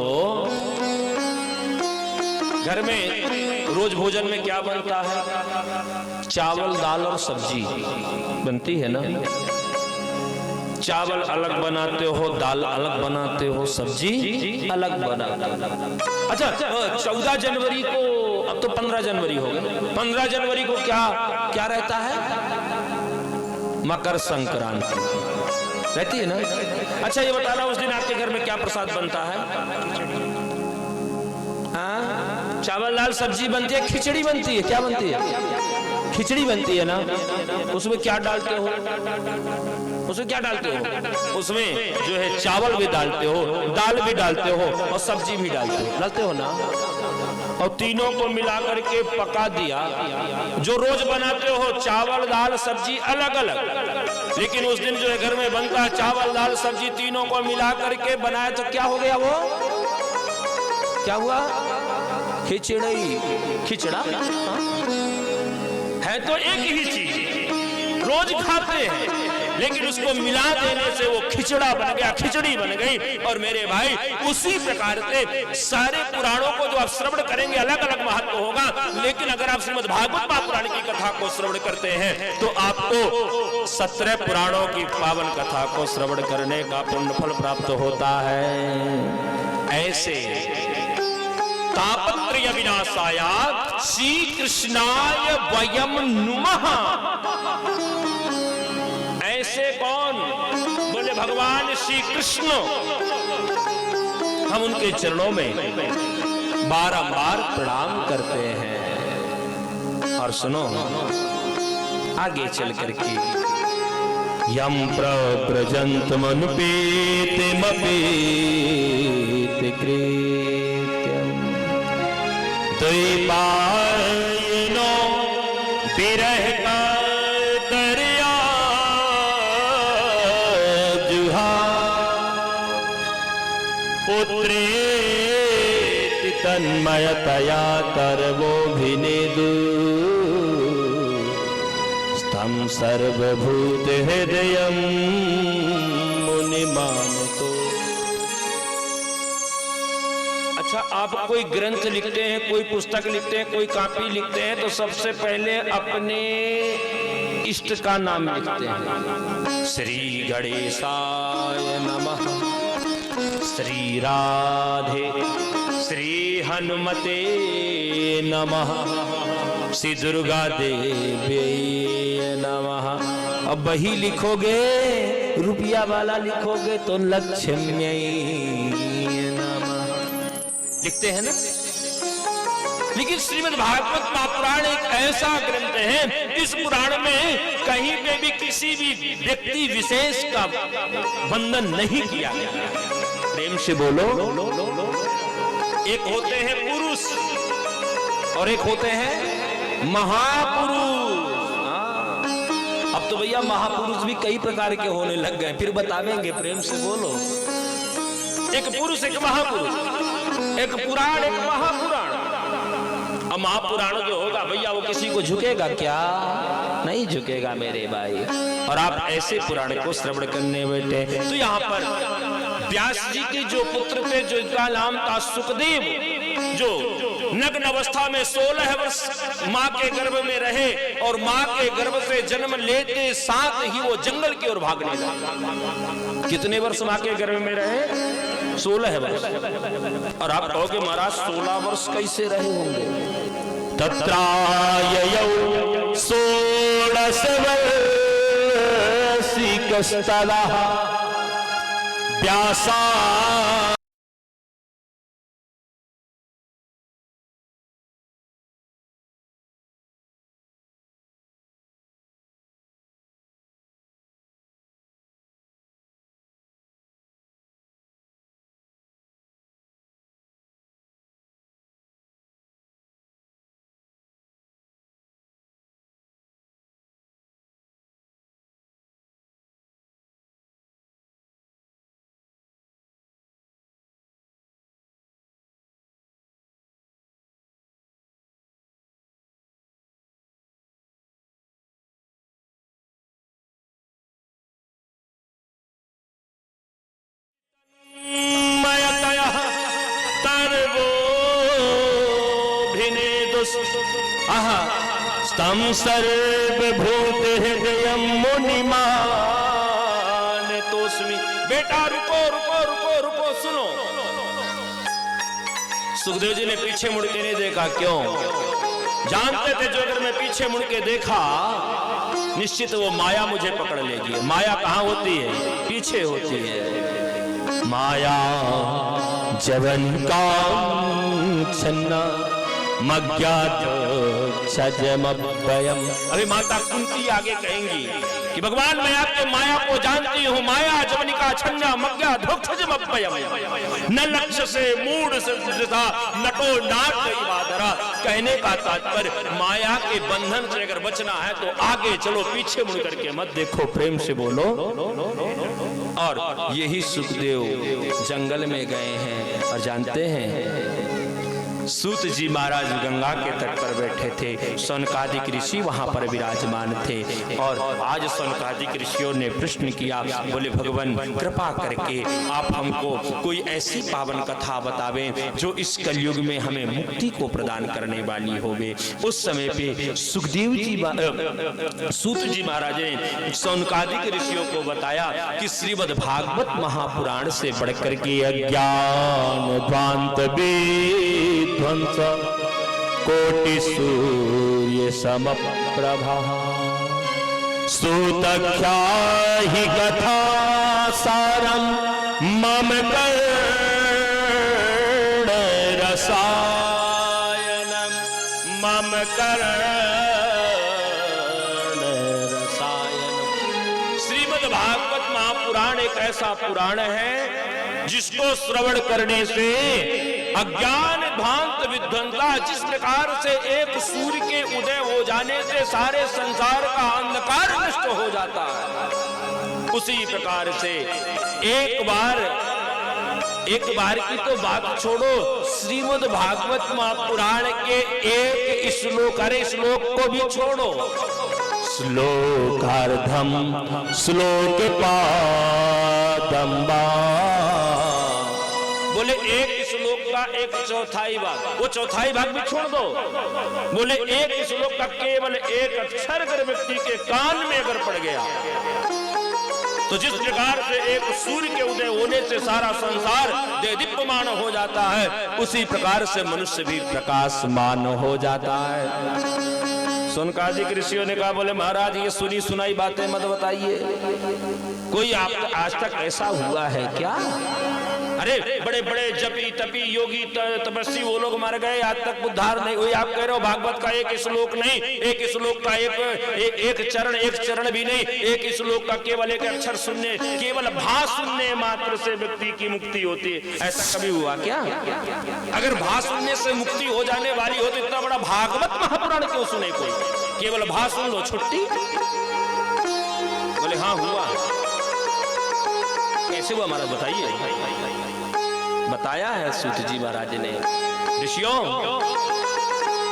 घर में रोज भोजन में क्या बनता है? चावल, दाल और सब्जी बनती है ना। चावल अलग बनाते हो, दाल अलग बनाते हो, सब्जी अलग बनाते हो। अच्छा, 14 जनवरी को, अब तो 15 जनवरी हो गए, 15 जनवरी को क्या रहता है? मकर संक्रांति रहती है ना। अच्छा, ये बताना, उस दिन आपके घर में क्या प्रसाद बनता है? हाँ, चावल दाल सब्जी बनती है, खिचड़ी बनती है। क्या बनती है? खिचड़ी बनती है ना। उसमें क्या डालते हो? उसमें क्या डालते हो? उसमें जो है चावल भी डालते हो, दाल भी डालते हो, और सब्जी भी डालते हो ना। और तीनों को मिला करके पका दिया। जो रोज बनाते हो चावल दाल सब्जी अलग अलग, लेकिन उस दिन जो है घर में बनता है चावल दाल सब्जी तीनों को मिला करके बनाया, तो क्या हो गया? वो क्या हुआ? खिचड़ी। खिचड़ा है तो एक ही चीज, रोज खाते हैं, लेकिन उसको मिला देने से वो खिचड़ा बन गया, खिचड़ी बन गई। और मेरे भाई, उसी प्रकार से सारे पुराणों को जो आप श्रवण करेंगे अलग अलग महत्व होगा, लेकिन अगर आप श्रीमद् भागवत महापुराण की कथा को श्रवण करते हैं तो आपको 17 पुराणों की पावन कथा को श्रवण करने का पुण्य फल प्राप्त होता है। ऐसे तापत्रय विनाशाय श्री कृष्णाय वयम नुमः। ऐसे कौन? बोले भगवान श्री कृष्ण। हम उनके चरणों में बारंबार प्रणाम करते हैं। और सुनो, आगे चल करके यम प्रव्रजंत मनुपेत मपेत कृत्यम द्वैपायनो विरह का दरिया जुहा पुत्रेति तन्मयतया तरवोभिनेदु स्तम सर्वभूत हृदयं मुनिमानतो। अच्छा, आप कोई ग्रंथ लिखते हैं, कोई पुस्तक लिखते हैं, कोई कॉपी लिखते हैं, तो सबसे पहले अपने इष्ट का नाम लिखते हैं। श्री गणेशाय नमः, श्री राधे, श्री हनुमते नमः, श्री दुर्गा देवी नमः। अब वही लिखोगे, रुपया वाला लिखोगे तो लक्ष्मी नमः लिखते हैं ना। लेकिन श्रीमद् भागवत महापुराण एक ऐसा ग्रंथ है, इस पुराण में कहीं पे भी किसी भी व्यक्ति विशेष का वंदन नहीं किया गया। प्रेम से बोलो। एक होते हैं पुरुष और एक होते हैं महापुरुष। अब तो भैया महापुरुष भी कई प्रकार के होने लग गए, फिर बतावेंगे। प्रेम से बोलो। एक पुरुष, एक महापुरुष, एक पुराण, एक महापुराण। अब महापुराण जो होगा भैया वो किसी को झुकेगा क्या? नहीं झुकेगा मेरे भाई। और आप ऐसे पुराण को श्रवण करने बैठे तो यहाँ पर व्यास जी के जो पुत्र थे, जो इनका नाम था सुखदेव, जो नग्न अवस्था में 16 वर्ष माँ के गर्भ में रहे और माँ के गर्भ से जन्म लेते साथ ही वो जंगल की ओर भागने लगे। कितने वर्ष माँ के गर्भ में रहे? 16 वर्ष। और आप कहोगे महाराज 16 वर्ष कैसे रहे होंगे? तत्राययौ 16 वर्षिकस्तदा व्यासा स्तम सर्वभूत हृदयं मुनिमान तोस्मि। बेटा रुको रुको रुको रुको, सुनो। सुखदेव जी ने पीछे मुड़ के नहीं देखा। क्यों? जानते थे जो अगर मैं पीछे मुड़ के देखा निश्चित वो माया मुझे पकड़ लेगी। माया कहाँ होती है? पीछे होती है। माया जवन का छन्ना मज्ञात छजमभयम। अभी माता कुंती आगे कहेंगी कि भगवान मैं आपके माया को जानती हूँ। माया जवनिका छन्ना मज्ञा धोक्षजमभयम। न लक्ष्य से मूड से नटो नाट इबादरा। कहने का तात्पर्य माया के बंधन से अगर बचना है तो आगे चलो, पीछे मुड़ करके मत देखो। प्रेम से बोलो। और यही सुखदेव जंगल में गए हैं और जानते हैं सूत जी महाराज गंगा के तट पर बैठे थे, सौनकादिक ऋषि वहां पर विराजमान थे। और आज सौनकादिक ऋषियों ने प्रश्न किया, बोले भगवान कृपा करके आप हमको कोई ऐसी पावन कथा बतावें जो इस कलयुग में हमें मुक्ति को प्रदान करने वाली होवे। उस समय पे सुखदेव जी सूत जी महाराज ने सौनकादिक ऋषियों को बताया कि श्रीमद् भागवत महापुराण से बढ़कर के अज्ञान ध्वांत ध्वंस कोटि सूर्य समप्रभा सुतख्याहि कथा सारम मम कर्ण रसायनम मम कर्ण रसायनम। श्रीमद् भागवत महापुराण एक ऐसा पुराण है जिसको श्रवण करने से अज्ञान ध्वांत विध्वंसा, जिस प्रकार से एक सूर्य के उदय हो जाने से सारे संसार का अंधकार नष्ट हो जाता है, उसी प्रकार से एक बार की तो बात छोड़ो, श्रीमद् भागवत महापुराण के एक श्लोक, अरे श्लोक को भी छोड़ो, श्लोकार्धम श्लोक पादंबा बोले एक श्लोक का एक चौथाई भाग, वो चौथाई भाग भी छोड़ दो, बोले एक श्लोक का केवल एक अक्षर अगर व्यक्ति के कान में अगर पड़ गया तो जिस प्रकार से एक सूर्य के उदय होने से सारा संसार देदीप्यमान हो जाता है, उसी प्रकार से मनुष्य भी प्रकाशमान हो जाता है। सोनकादिक ऋषियों ने कहा, बोले महाराज ये सुनी सुनाई बातें मत बताइए, कोई आप आज तक ऐसा हुआ है क्या? अरे बड़े बड़े जपी तपी योगी तपस्वी वो लोग मर गए, आज तक उद्धार नहीं हुई। आप कह रहे हो भागवत का एक श्लोक नहीं, एक श्लोक का एक चरण भी नहीं, एक श्लोक का केवल एक अक्षर सुनने, केवल भाष सुनने मात्र से व्यक्ति की मुक्ति होती है। ऐसा कभी हुआ क्या? अगर भाष सुनने से मुक्ति हो जाने वाली हो तो इतना बड़ा भागवत महापुराण क्यों सुने? कोई केवल भाष सुन लो छुट्टी। बोले हाँ हुआ। कैसे हुआ महाराज बताइए। बताया है सूत जी महाराज ने, ऋषियों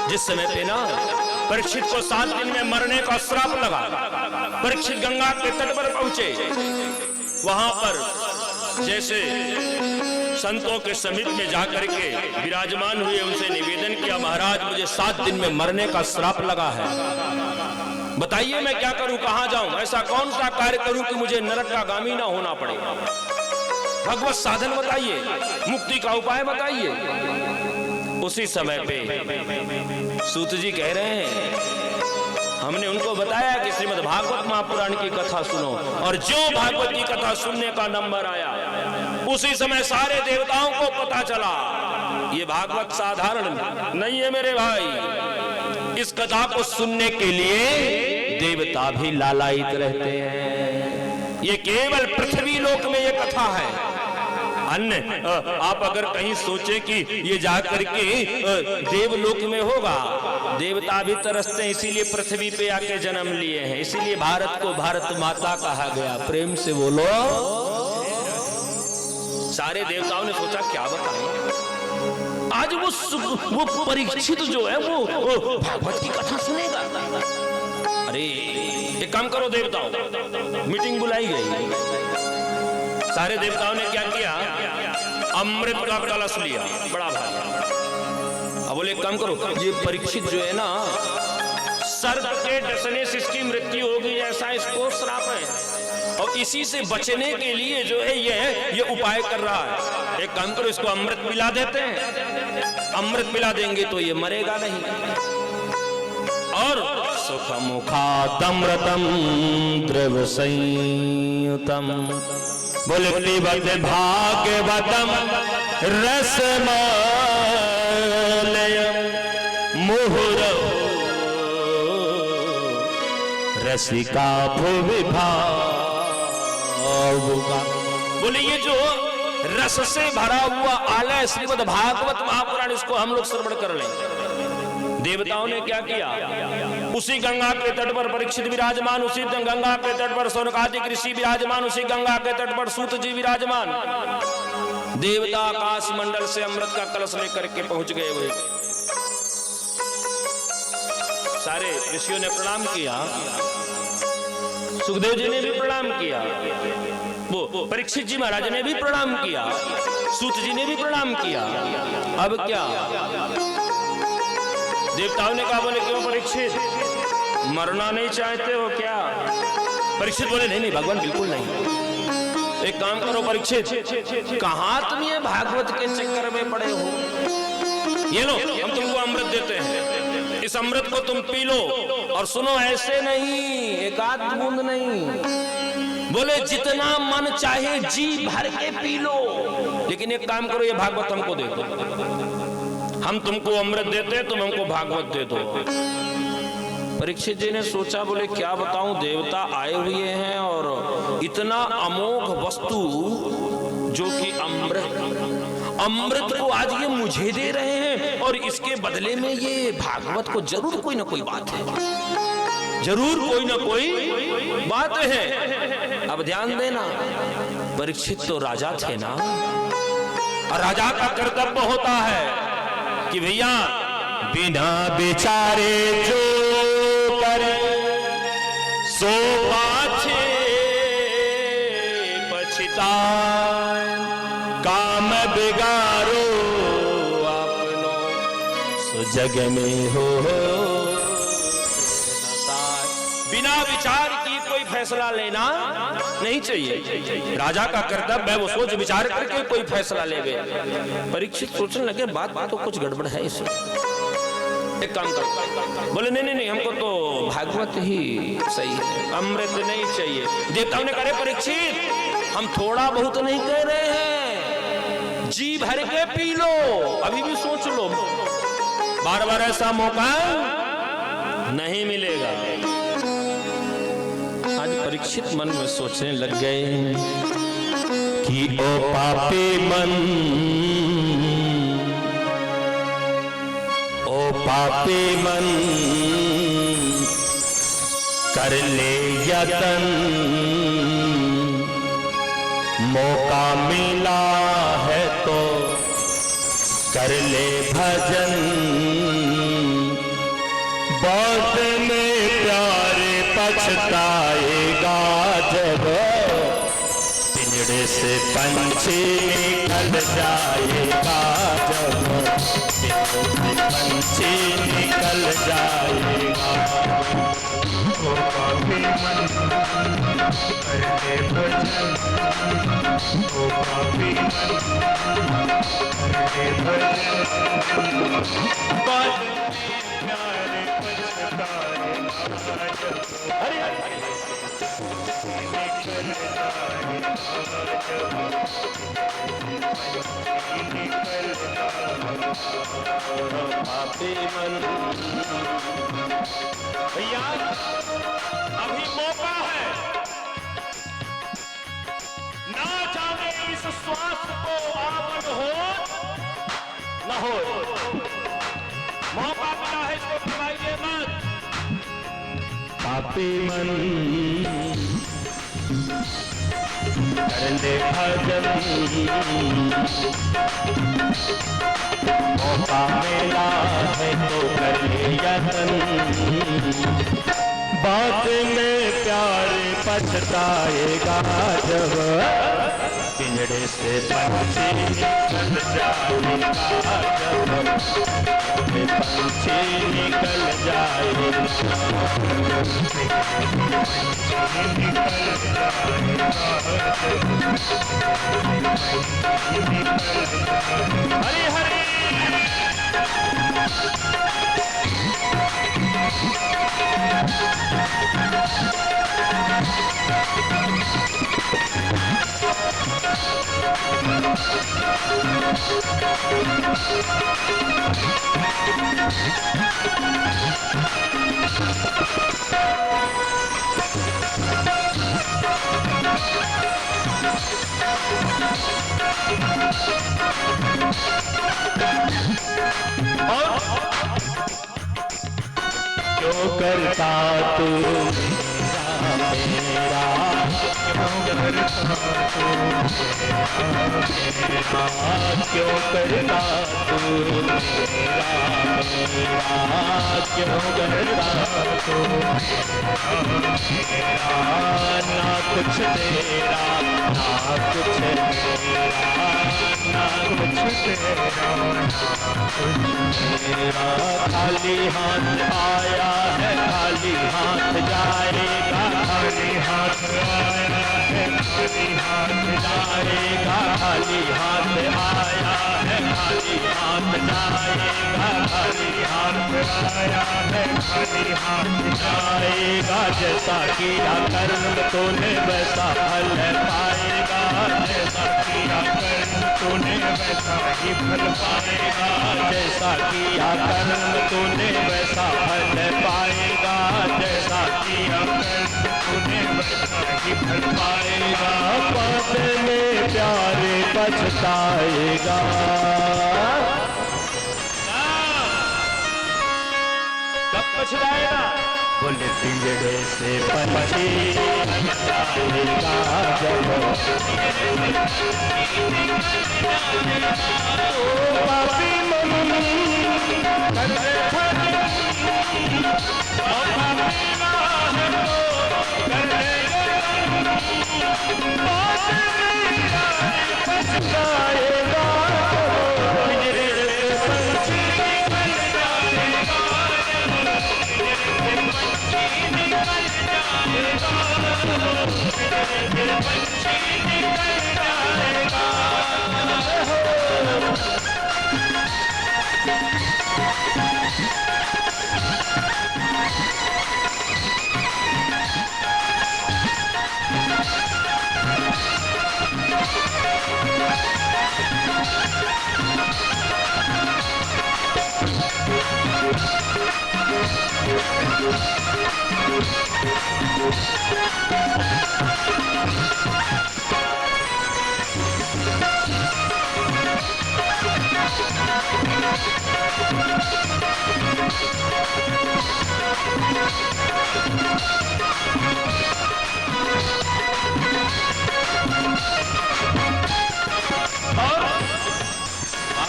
जिस समय पे ना परीक्षित को 7 दिन में मरने का श्राप लगा, परीक्षित गंगा के तट पर पहुंचे, वहां पर जैसे संतों के समीप में जाकर के विराजमान हुए, उनसे निवेदन किया, महाराज मुझे 7 दिन में मरने का श्राप लगा है, बताइए मैं क्या करूं, कहां जाऊं, ऐसा कौन सा कार्य करूं कि मुझे नरक का गामी ना होना पड़े, भगवत साधन बताइए, मुक्ति का उपाय बताइए। उसी समय पे सूत जी कह रहे हैं, हमने उनको बताया कि श्रीमद् भागवत महापुराण की कथा सुनो, और जो भागवत की कथा सुनने का नंबर आया उसी समय सारे देवताओं को पता चला ये भागवत साधारण नहीं है मेरे भाई, इस कथा को सुनने के लिए देवता भी लालायित रहते हैं। ये केवल पृथ्वी लोक में ये कथा है, अन्य आप अगर कहीं सोचे कि ये जाकर के देवलोक में होगा, देवता भी तरसते हैं, इसीलिए पृथ्वी पे आके जन्म लिए हैं, इसीलिए भारत को भारत माता कहा गया। प्रेम से बोलो। सारे देवताओं ने सोचा क्या बताएं, आज वो परीक्षित जो है वो भागवत की कथा सुनेगा। अरे एक काम करो देवताओं, मीटिंग बुलाई गई, सारे देवताओं ने क्या किया, अमृत का कलश लिया बड़ा भारी। अब बोले एक काम करो, ये परीक्षित जो है ना सर्प के डसने से इसकी मृत्यु होगी, ऐसा इसको श्राप है, और इसी से बचने के लिए जो है ये उपाय कर रहा है। एक काम करो, इसको अमृत पिला देते हैं, अमृत पिला देंगे तो ये मरेगा नहीं। और सुख मुखादमृतम द्रव संयुतम, बोले पिबत भागवतम रसमलयम मुहुरहो रसिका भुवि भावुका। बोले ये जो रस से भरा हुआ आलय श्रीमद् भागवत महापुराण, इसको हम लोग श्रवण कर लें। देवताओं ने क्या किया, उसी गंगा के तट पर परीक्षित विराजमान, उसी गंगा के तट पर सौनकादिक ऋषि विराजमान, उसी गंगा के तट पर सूत जी विराजमान, देवता आकाश मंडल से अमृत का कलश लेकर के पहुंच गए हुए। सारे ऋषियों ने प्रणाम किया, सुखदेव जी ने भी प्रणाम किया, वो परीक्षित जी महाराज ने भी प्रणाम किया, सूत जी ने भी प्रणाम किया। अब क्या देवताओं ने कहा, बोले क्यों परीक्षित मरना नहीं चाहते हो क्या? परीक्षित बोले नहीं नहीं भगवान बिल्कुल नहीं। एक काम करो परीक्षित, कहां तुम ये भागवत के चक्कर में पड़े हो, ये लो हम तुमको अमृत देते हैं, इस अमृत को तुम पी लो, और सुनो ऐसे नहीं, एक आध बूंद नहीं, बोले जितना मन चाहे जी भर के पी लो, लेकिन एक काम करो ये भागवत हमको दे दो, हम तुमको अमृत देते तुम हमको भागवत दे दो। परीक्षित जी ने सोचा, बोले क्या बताऊं, देवता आए हुए हैं और इतना अमोघ वस्तु जो कि अमृत को आज ये मुझे दे रहे हैं, और इसके बदले में ये भागवत को जरूर कोई ना कोई बात है, जरूर कोई ना कोई बात है। अब ध्यान देना, परीक्षित तो राजा थे ना, और राजा का कर्तव्य होता है कि भैया बिना बेचारे जो करे सो पाछे पछताए, काम बिगारो आपनो सो जग में हो बिना विचार किए कोई फैसला लेना नहीं चाहिए। राजा का कर्तव्य है वो सोच विचार करके कोई फैसला लेवे। परीक्षित सोचने लगे बात तो कुछ गड़बड़ है इसमें, एक काम करो। बोले नहीं हमको तो भागवत ही सही है, अमृत नहीं चाहिए। देवताओं ने कहा परीक्षित हम थोड़ा बहुत नहीं कह रहे हैं, जी भर के पी लो, अभी भी सोच लो, बार बार ऐसा मौका नहीं मिलेगा। आज परीक्षित मन में सोचने लग गए कि ओ पापी मन, ओ पापी मन, कर ले यतन, मौका मिला है तो कर ले भजन, बहुत में प्यारे पछताएगा जब पिंजड़े से पंछी निकल जाएगा, जब पिंजड़े से पंछी निकल जाएगा। ओ पापी मन कर ले भजन, ओ पापी मन कर ले भजन, बाद प्यारे पापी मन। भैया अभी मौका है, ना जाने इस श्वास को आपन हो न हो, मौका मिला है इसको खिलाइए मत। पापी मन कर ले भजन, मौका मिला है तो कर ले यतन, बात में प्यार पछताएगा जब पिंजड़े से पंछी निकल जाएगा, जब पंछी निकल जाएगा, हरे हरे क्यों करता तू मेरा, क्यों करता तू क्यों करता तू मेरा, क्यों करता तू ना कुछ तेरा, ना कुछ मेरा, ना कुछ तेरा, खाली हाथ आया है खाली हाथ जाएगा, खाली हाथ आया है खाली हाथ जाएगा, खाली हाथ आया है खाली हाथ जाएगा, खाली हाथ आया है खाली हाथ जाएगा। जैसा किया कर्म तूने वैसा फल पाएगा, जैसा किया कर्म तूने वैसा ही फल पाएगा, जैसा किया कर्म तूने वैसा फल पाएगा, जैसा किया कर्म तूने वैसा ही फल पाएगा। बाद में प्यारे पछताएगा, कब पछताएगा? बोले पिंजड़े से पंछी निकलेगा जब, पापी मन कर ले भजन, मौका मिला है तो कर ले यतन, बाद में पछताएगा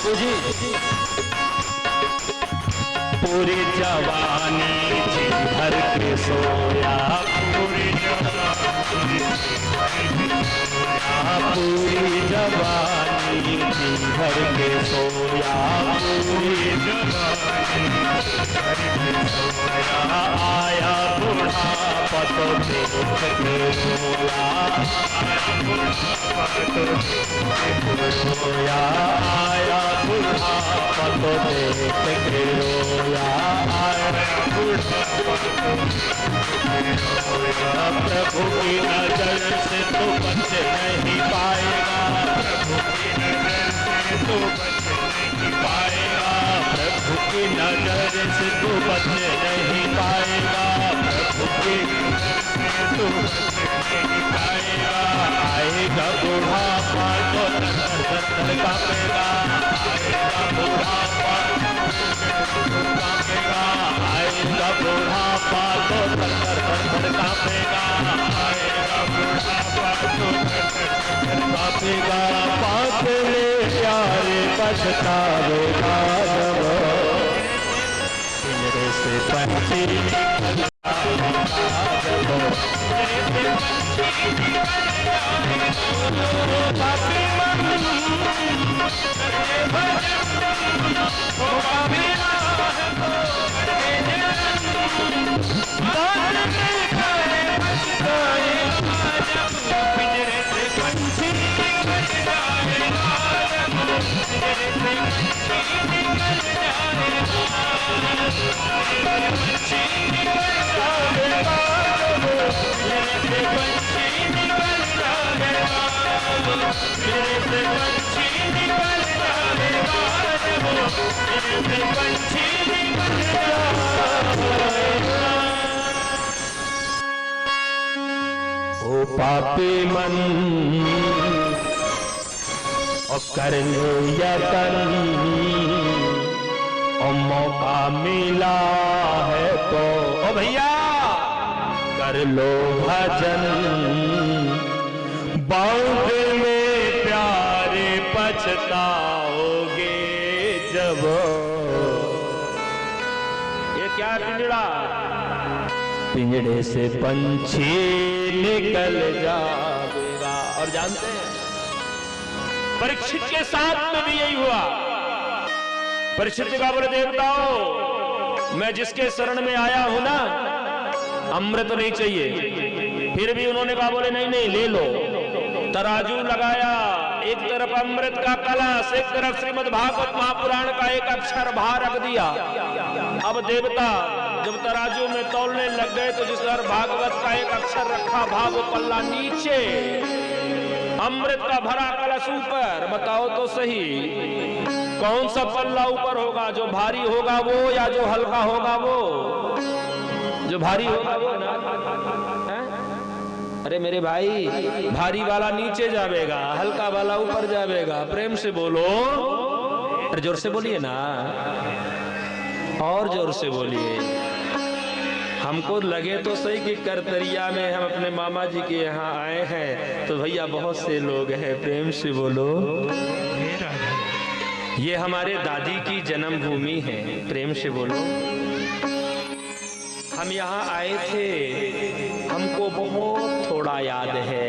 बाबूजी पूरी जवानी जी भर के सोया, पूरी जवानी जी भर के सोया, पूरी जवानी आया बुढ़ापा तो देख के रोया, रोया आया बुढ़ापा तो देख के रोया, आया बुढ़ापा प्रभु की नजर से तो बच नहीं पाएगा, प्रभु की नजर से तो बच नहीं पाएगा, प्रभु की नजर से तो बच नहीं पाएगा, आएगा बुढ़ापा तो थर कांपेगा, आएगा बुढ़ापा कांपेगा, आएगा बुढ़ापा तो थर कांपेगा, आएगा बुढ़ापा तो कांपेगा, पाप ले प्यारे पछतावेगा जब पिंजरे से पंछी ओ पापी मन और कर लो यतन, और मौका मिला है तो ओ भैया कर लो भजन, बाउंड में प्यारे पछताओगे जब। ये क्या पिंजड़ा, पिंजड़े से पंछी निकल जाएगा। और जानते हैं परीक्षित के साथ में भी यही हुआ। परीक्षित का बोले देवताओं, मैं जिसके शरण में आया हूं ना, अमृत नहीं चाहिए। फिर भी उन्होंने कहा बोले नहीं नहीं ले लो। तराजू लगाया, एक तरफ अमृत का कलश, एक तरफ श्रीमद् भागवत महापुराण का एक अक्षर भार रख दिया। अब देवता जब तराजू में तौलने लग गए तो जिस तरह भागवत का एक अक्षर रखा भाव पल्ला नीचे, अमृत का भरा कलश ऊपर। बताओ तो सही कौन सा पल्ला ऊपर होगा, जो भारी होगा वो या जो हल्का होगा वो? जो भारी होगा वो ना। अरे मेरे भाई, भारी वाला नीचे जाएगा, हल्का वाला ऊपर जाएगा। प्रेम से बोलो, अरे जोर से बोलिए ना, और जोर से बोलिए। हमको लगे तो सही कि करतरिया में हम अपने मामा जी के यहाँ आए हैं, तो भैया बहुत से लोग हैं। प्रेम से बोलो, ये हमारे दादी की जन्मभूमि है। प्रेम से बोलो, हम यहाँ आए थे, हमको बहुत थोड़ा याद है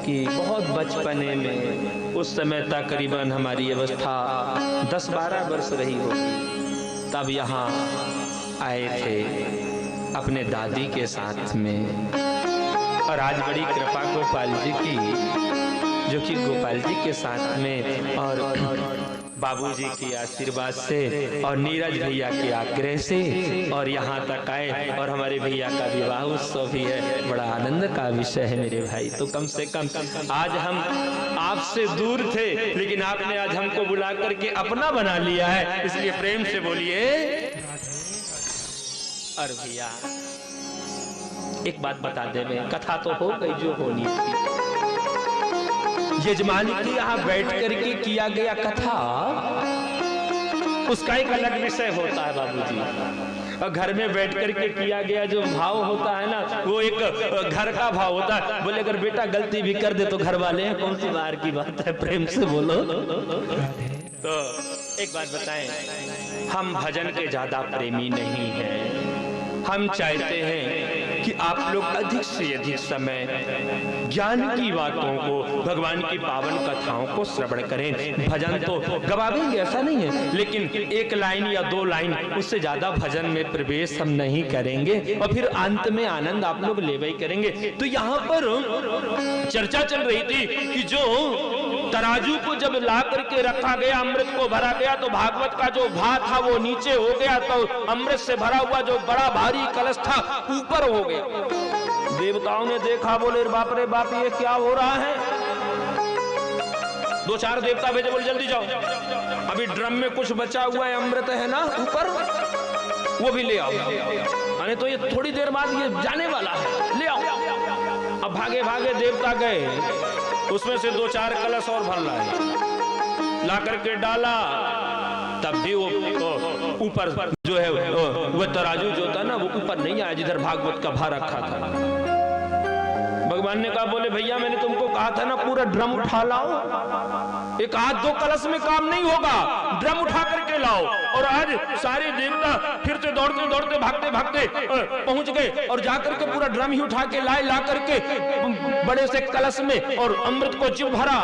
कि बहुत बचपने में, उस समय तकरीबन हमारी अवस्था 10-12 वर्ष रही होगी, तब यहाँ आए थे अपने दादी के साथ में। और आज बड़ी कृपा गोपाल जी की, जो कि गोपाल जी के साथ में और बाबूजी की आशीर्वाद से और नीरज भैया के आग्रह से और यहाँ तक आए, और हमारे भैया का विवाह उत्सव भी है। बड़ा आनंद का विषय है मेरे भाई। तो कम से कम आज हम आपसे दूर थे, लेकिन आपने आज हमको बुला करके अपना बना लिया है, इसलिए प्रेम से बोलिए। और भैया एक बात बता दे, मैं कथा तो हो गई जो होनी थी। यजमान के यहाँ बैठ करके किया गया कथा, उसका एक अलग विषय होता है बाबूजी। और घर में बैठ करके किया गया जो भाव होता है ना, वो एक घर का भाव होता है। बोले अगर बेटा गलती भी कर दे तो घर वाले हैं, कौन सी बाहर की बात है, प्रेम से बोलो। तो एक बात बताएं, हम भजन के ज्यादा प्रेमी नहीं हैं। हम चाहते हैं कि आप लोग अधिक से अधिक समय ज्ञान की बातों को, भगवान की पावन कथाओं को श्रवण करें। भजन तो गवावेंगे ऐसा नहीं है, लेकिन एक लाइन या 2 लाइन, उससे ज्यादा भजन में प्रवेश हम नहीं करेंगे और फिर अंत में आनंद आप लोग ले करेंगे। तो यहाँ पर चर्चा चल रही थी कि जो तराजू को जब ला करके रखा गया, अमृत को भरा गया, तो भागवत का जो भार था वो नीचे हो गया, तो अमृत से भरा हुआ जो बड़ा भारी कलश था ऊपर हो गया। देवताओं ने देखा, बोले बाप रे बाप, ये क्या हो रहा है। 2-4 देवता भेजे, बोले जल्दी जाओ, अभी ड्रम में कुछ बचा हुआ है, अमृत है ना ऊपर, वो भी ले आओ, अरे तो ये थोड़ी देर बाद ये जाने वाला है, ले आओ। अब भागे भागे देवता गए, उसमें से 2-4 कलश और भर लाए, ला करके डाला, तब भी वो ऊपर जो है वो तराजू जो था ना, वो ऊपर नहीं आया जिधर भागवत का भार रखा था। भगवान ने कहा, बोले भैया मैंने तुमको कहा था ना पूरा ड्रम उठा लाओ, एक आध 2 कलश में काम नहीं होगा, ड्रम उठा करके लाओ। और आज सारे देवता फिर से दौड़ते दौड़ते भागते भागते पहुंच गए और जाकर के पूरा ड्रम ही उठा के लाए, ला करके बड़े से कलश में और अमृत को जिब भरा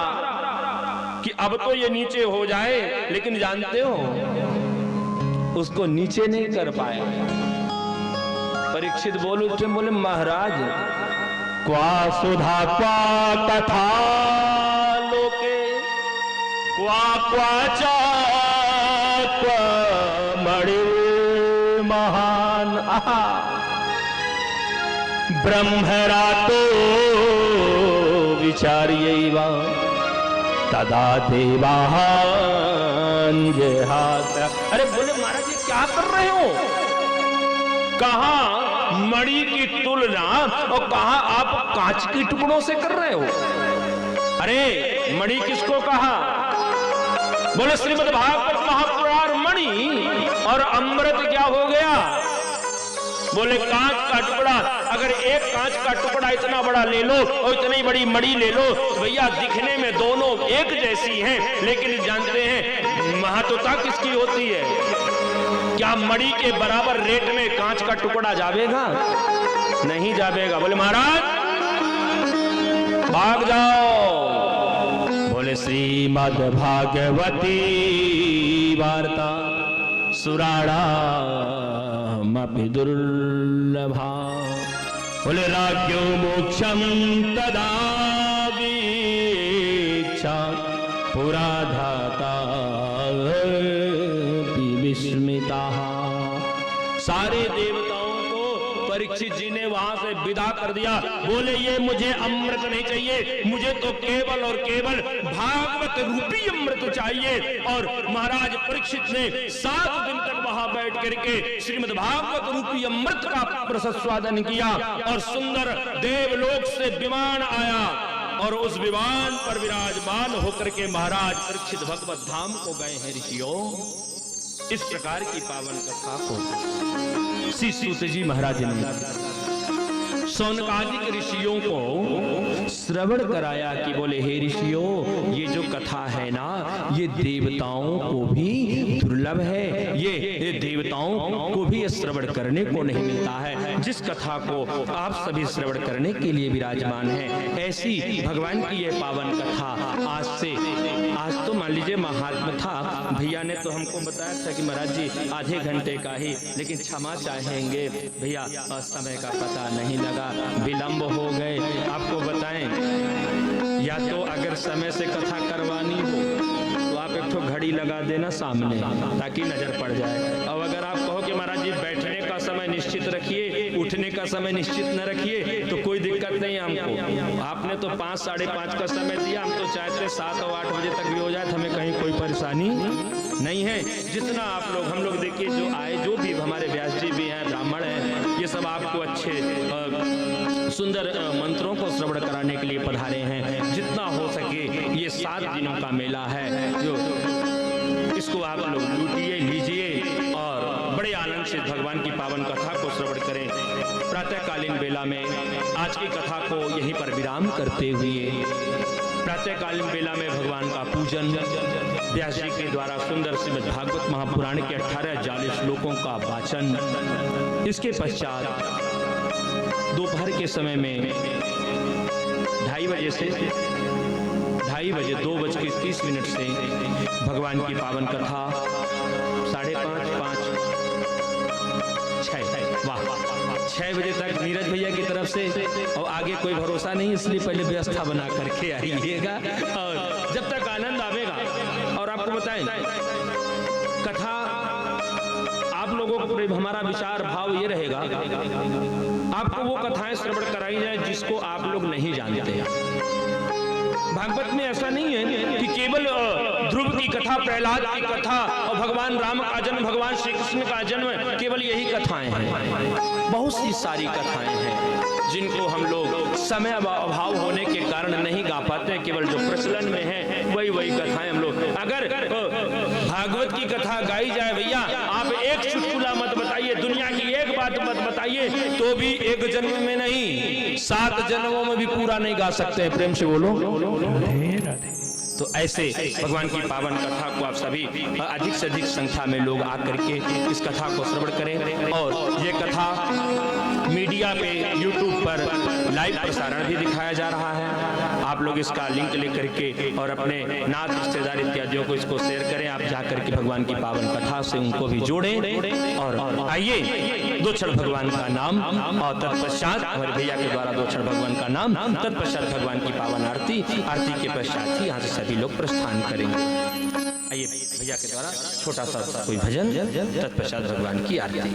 कि अब तो ये नीचे हो जाए, लेकिन जानते हो उसको नीचे नहीं कर पाया। परीक्षित बोल उठे, बोले महाराज क्वा सुधा क्वा कथा लोके क्वा क्वाचा क्वा मणि महान ब्रह्मरातो विचार्यैव तदा देवान् जहात। अरे बोले महाराज ये क्या कर रहे हो, कहा मणि की तुलना और कहा आप कांच के टुकड़ों से कर रहे हो। अरे मणि किसको कहा, बोले श्रीमद् भागवत महापुराण मणि, और अमृत क्या हो गया, बोले कांच का टुकड़ा। अगर एक कांच का टुकड़ा इतना बड़ा ले लो और इतनी बड़ी मणि ले लो, तो भैया दिखने में दोनों एक जैसी हैं, लेकिन जानते हैं महत्वता किसकी होती है। क्या मणि के बराबर रेट में कांच का टुकड़ा जावेगा, नहीं जावेगा। बोले महाराज भाग जाओ। बोले श्रीमद् भागवती वार्ता सुराणामपि दुर्लभा। बोले राज्ञो मोक्षं तदा वीक्षा पुरा धाता विस्मिता। सारे देवताओं को परीक्षित जी ने वहां से विदा कर दिया। बोले ये मुझे अमृत नहीं चाहिए, मुझे तो केवल और केवल भागवत रूपी अमृत चाहिए। और महाराज परीक्षित ने 7 दिन तक वहां बैठ करके श्रीमद् भागवत रूपी अमृत का प्रसाद किया और सुंदर देवलोक से विमान आया और उस विमान पर विराजमान होकर के महाराज परीक्षित भगवत धाम को गए हैं। ऋषियों, इस प्रकार की पावन कथा को श्री सूत जी महाराज ने सौनकादिक ऋषियों को श्रवण कराया कि बोले हे ऋषियों, ये जो कथा है ना, ये देवताओं को भी दुर्लभ है, ये देवताओं को भी श्रवण करने को नहीं मिलता है। जिस कथा को आप सभी श्रवण करने के लिए विराजमान हैं, ऐसी भगवान की ये पावन कथा आज तो मान लीजिए महात्मा था, भैया ने तो हमको बताया था कि महाराज जी आधे घंटे का ही, लेकिन क्षमा चाहेंगे भैया समय का पता नहीं लगा, विलंब हो गए। आपको बताएं, या तो अगर समय से कथा करवानी हो तो आप एक तो घड़ी लगा देना सामने ताकि नजर पड़ जाए। और अगर आप कहो कि महाराज जी बैठने का समय निश्चित रखिए, उठने का समय निश्चित न रखिए, तो कोई दिक्कत नहीं है हमको। आपने तो 5 साढ़े 5 का समय दिया, हम तो चाहते 7 और 8 बजे तक भी हो जाए, हमें कहीं कोई परेशानी नहीं है। जितना आप लोग, हम लोग देखिए जो आए, जो भी हमारे व्यास जी भी हैं, ब्राह्मण हैं, ये सब आपको अच्छे सुंदर मंत्रों को श्रवण कराने के लिए पधारे हैं। जितना हो सके ये 7 दिनों का मेला है, जो इसको आप लोग लूटिए, लीजिए और बड़े आनंद से भगवान की पावन कथा को श्रवण करें। प्रातःकालीन बेला में आज की कथा को यहीं पर विराम करते हुए प्रातःकालीन बेला में भगवान का पूजन, व्यास जी के द्वारा सुंदर श्रीमद् भागवत महापुराण के 18 जाले श्लोकों का वाचन, इसके पश्चात दोपहर के समय में 2:30 बजे से 2:30 से भगवान की पावन कथा 5:30, 6 बजे तक नीरज भैया की तरफ से, और आगे कोई भरोसा नहीं, इसलिए पहले व्यवस्था बना करके आइएगा और जब तक आनंद आवेगा। और आपको बताएं, कथा आप लोगों को हमारा विचार भाव ये रहेगा, आपको वो कथाएं श्रवण कराई जाए जिसको आप लोग नहीं जानते। भागवत में ऐसा नहीं है कि केवल ध्रुव की कथा, प्रहलाद की कथा और भगवान राम का जन्म, भगवान श्री कृष्ण का जन्म, केवल यही कथाएं हैं। बहुत सी सारी कथाएं हैं जिनको हम लोग समय अभाव होने के कारण नहीं गा पाते, केवल जो प्रचलन में है वही कथाएं हम लोग। अगर भागवत की कथा गाई जाए भैया, आप एक चुटकुला मत बताइए, दुनिया की एक बात मत बताइए, तो भी एक जन्म में नहीं 7 जन्मों में भी पूरा नहीं गा सकते हैं। प्रेम से बोलो। तो ऐसे भगवान की पावन कथा को आप सभी अधिक से अधिक संख्या में लोग आकर के इस कथा को श्रवण करें। और ये कथा मीडिया पे YouTube पर लाइव प्रसारण भी दिखाया जा रहा है। आप लोग इसका लिंक लेकर के और अपने नात, रिश्तेदार इत्यादियों को इसको शेयर करें। आप जाकर के भगवान की पावन कथा से उनको भी जोड़ें। और आइए, 2 क्षण भगवान का नाम और तत्पश्चात हमारे भैया के द्वारा 2 क्षण भगवान का नाम, तत्पश्चात भगवान की पावन आरती के पश्चात ही यहाँ से सभी लोग प्रस्थान करेंगे। आइए भैया के द्वारा छोटा सा कोई भजन, तत्पश्चात भगवान की आरती।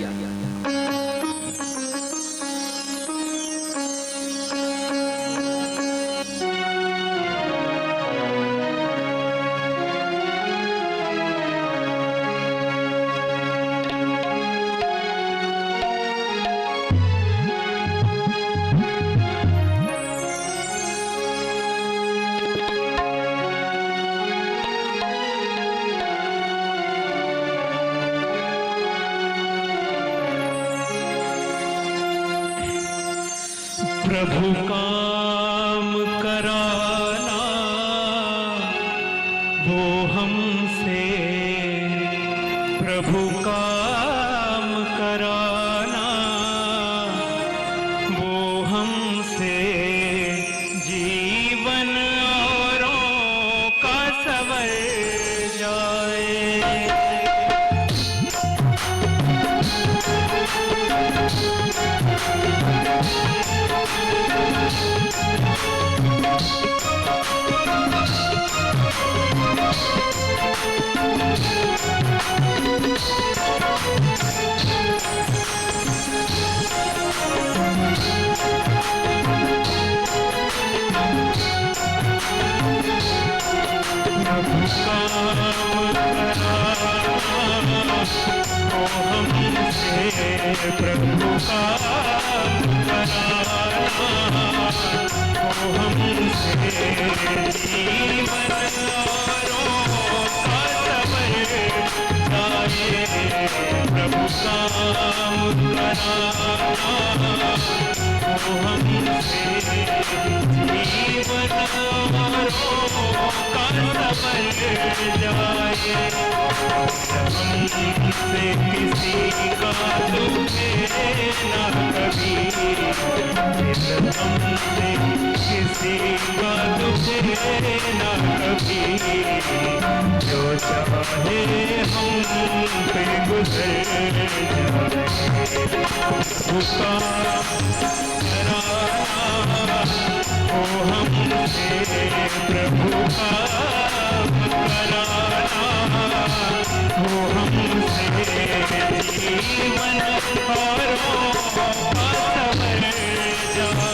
प्रभु काम कराना वो हमसे, प्रभु काम कराना वो हमसे, जीवन औरों का संवर जाए। प्रभु काम कराना वो हमसे, जीवन औरों का संवर जाए। प्रभु काम कराना वो हमसे, जीवन औरों का संवर जाए। हमसे किसी का दुखे ना कभी, हमसे किसी का दुखे ना कभी, जो चाहे हम पे गुजर जाए। पुकार कराना वो हमसे, प्रभु काम कराना वो हमसे, जीवन औरों का संवर जाए।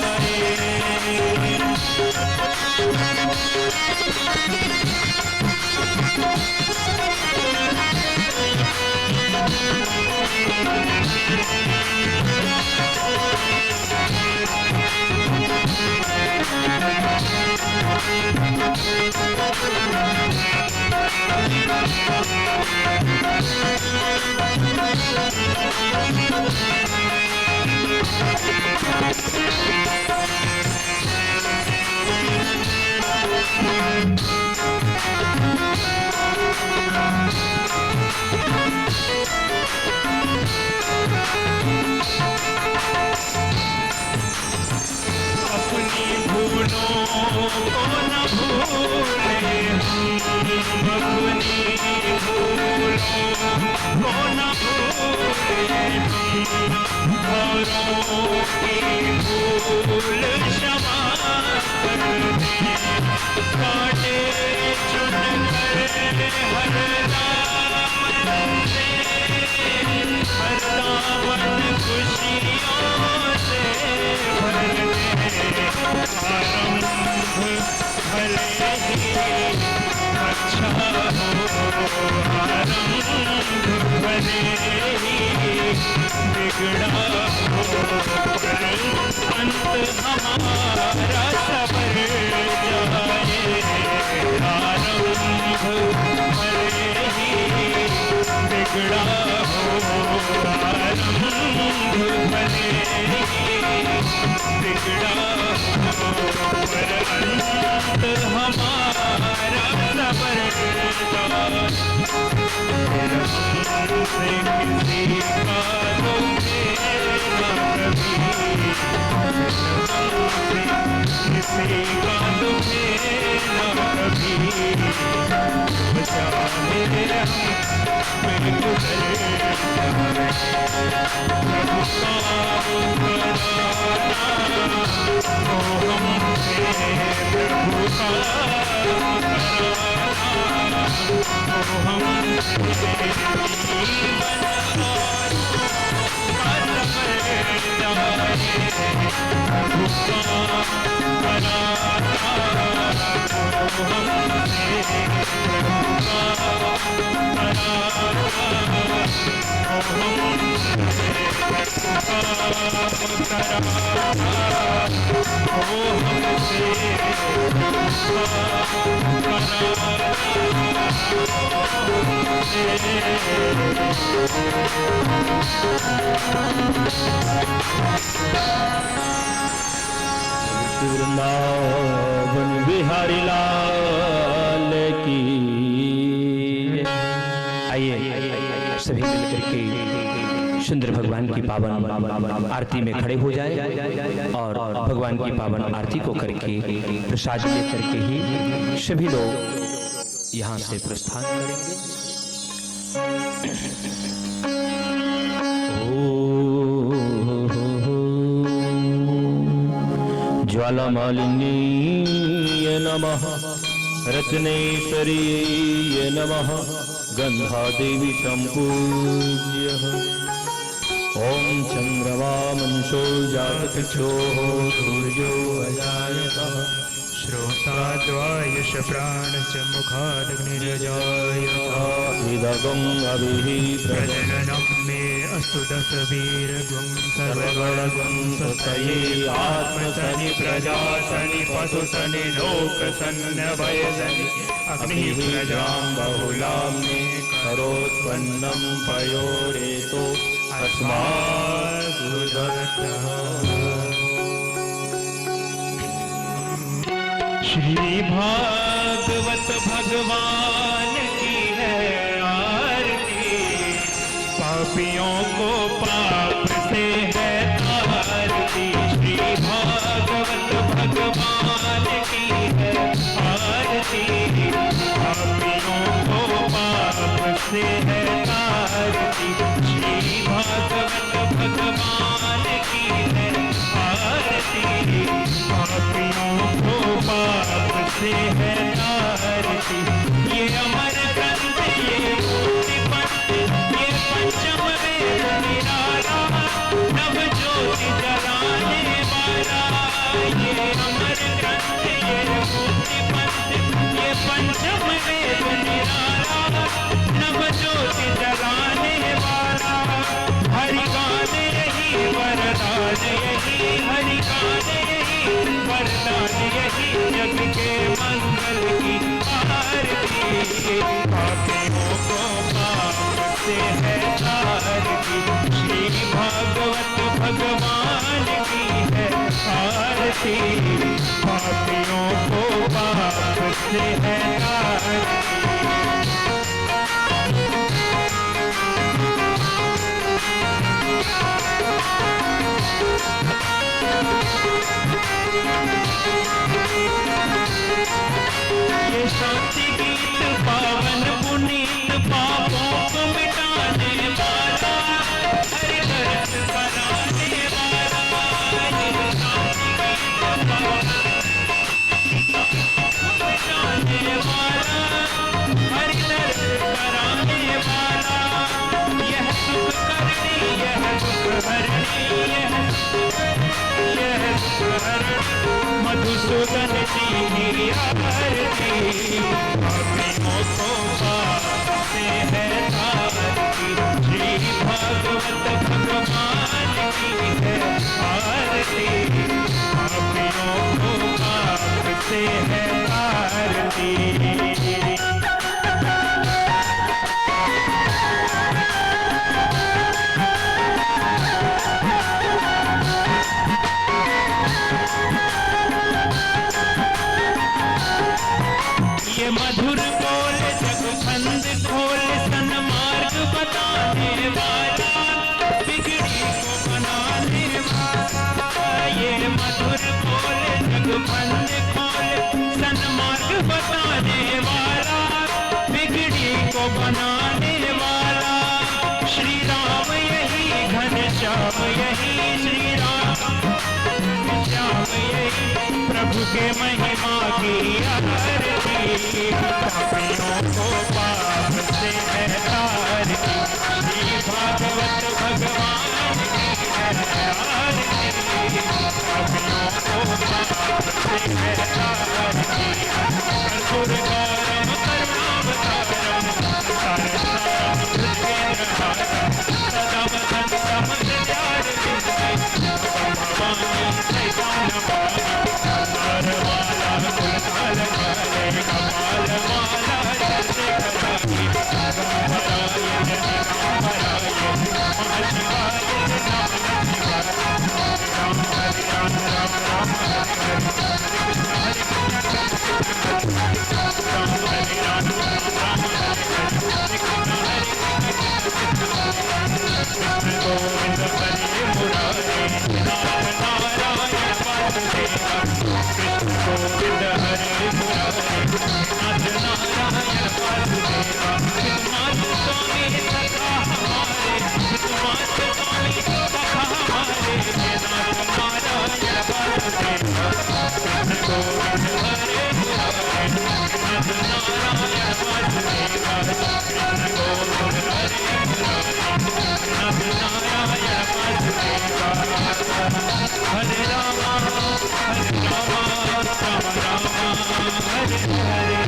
चुन कर हर दामन से, हर दामन खुशियों से भर दे। आरंभ भले ही अच्छा हो, आरंभ भले ही बिगड़ा हो, पर अंत हमारा सबर जाए। आरंभ भले ही बिगड़ा हो, आरंभ भले ही बिगड़ा हो, पर अंत हमारा सबर जाए। से किसी का दुखे न कभी, किसी का दुखे न कभी, चाहे हम गुजर प्रभु का कराना हो हमसे, प्रभु का कराना हो हमसे। जीवन और प्रभु का कराना हो हमसे, प्रभु का वृंदावन बिहारी लाल की। आइए सभी मिलकर के सुंदर भगवान की पावन आरती में खड़े हो जाए और भगवान की पावन आरती को करके प्रसाद लेकर के ही सभी लोग यहाँ से प्रस्थान करेंगे। ज्वालामालिन्ये नमः, रत्नेश्वर्ये नमः, गंधादेवी संपूज्यः। ओम चंद्रमा मनसो जातपिछोः सूर्यो अजायतः, श्रोताद्वायश प्राणश्च मुखादग्निरजायतः। इदगं अभिः प्रजननं मे अस्तु दशवीरगुं सर्वगणगुं सतये आत्मसनि प्रजासनि पशुसनि लोकसन्नभयसनि अग्निः प्रजां बहुलां मे करोत्पन्नं पयोरेतो अस्मासु दत्तः। श्री भागवत भगवान की है आरती, पापियों को पाप से है तारती। श्री भागवत भगवान की है आरती, पापियों को पाप से है तारती। श्री भागवत भगवान की है आरती, पापियों को पाप से है तारती। ये अमर ग्रंथ ये मूर्ति पंथ ये पंचम वेद निराला, नव ज्योति जलाने वाला। ये अमर ग्रंथ ये मूर्ति पंथ ये पंचम वेद निराला, नव ज्योति जलाने वाला। हरि गान यही वरदान यही, हरि गान यही वरदान यही, जग के मंगल की आरती। पापियों को पाप से है तारती, श्री भागवत भगवान की है आरती। पापियों को पाप से है तारती। ये शांति गीत पावन पुनीत पापों को मिटाने वाला, हरि दर्श कराने वाला। ये शांति गीत पावन पापियों को पाप से है तारती। श्री भागवत भगवान की है आरती, पापियों को पाप से है तारती। ये मधुर बोल जगबंद खोल सन्मार्ग बताने वाला, बिगड़ी को बनाने वाला। ये मधुर बोल जगबंद खोल सन्मार्ग बताने वाला, बिगड़ी को बनाने वाला। श्री राम यही घनश्याम यही, श्री राम श्याम यही, प्रभु के महिमा की आरती। पापियों को पाप से है तारती, श्री भागवत भगवान की है आरती। पापियों को पाप से है तारती, कर्पूर गौरम करुणावतारम, तारकाम भुजगेन्द्रहारम, सदा वसंतम हृदयारविंदे, भवानी दैवानपाणि, तारवाला कुलकाल काले, कपाल माला जसे कराई, रामराय निरामराय, महाशिवाय नमः शिवाय। राम हरे राम राम राम हरे हरे, हरे कृष्ण राम हरे राम राम राम हरे हरे, हरे कृष्ण कृष्ण गोविंद हरे मुरारे, नाथ नारायण वासुदेवा। कृष्ण गोविंद हरे मुरारे, नाथ नारायण वासुदेवा। हितमात स्वामी सखा हमारे, हितमात स्वामी सखा हमारे, नाथ नारायण वासुदेवा। कृष्ण गोविंद हरे मुरारे, नाथ नारायण वासुदेवा। कृष्ण गोविंद हरे मुरारे, नाथ नारायण वासुदेवा। हरे राम राम राम हरे हरे,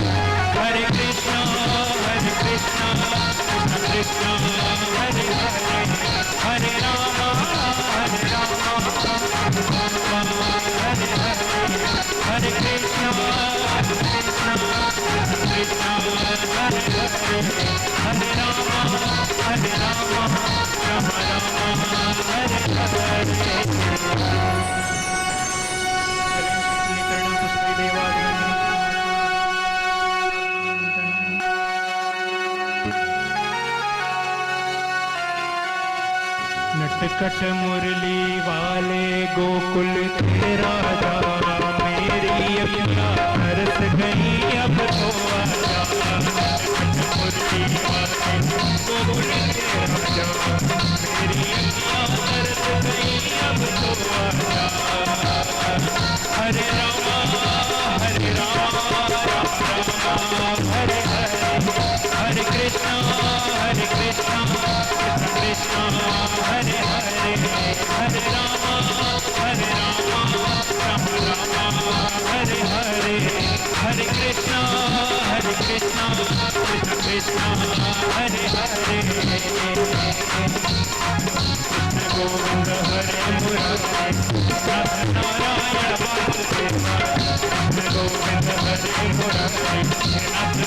हरे कृष्ण कृष्ण कृष्ण हरे हरे, हरे राम हरे हरे हरे, हरे कृष्ण कृष्ण कृष्ण हरे हरे, हरे राम राम हरे हरे। नटखट मुरली वाले गोकुल के राजा, मेरी अखियाँ तरस गई अब तो आजा। नटखट मुरली वाले गोकुल के राजा, मेरी अखियाँ तरस गई अब तो आजा। हरे राम राम राम हरे हरे, हरे कृष्ण कृष्ण कृष्ण हरे हरे, हरे राम राम राम हरे हरे, हरे कृष्ण कृष्ण कृष्ण हरे हरे। कृष्ण गोविंद हरे मुरारे, नाथ नारायण वासुदेवा। कृष्ण गोविंद हरे मुरारे, नाथ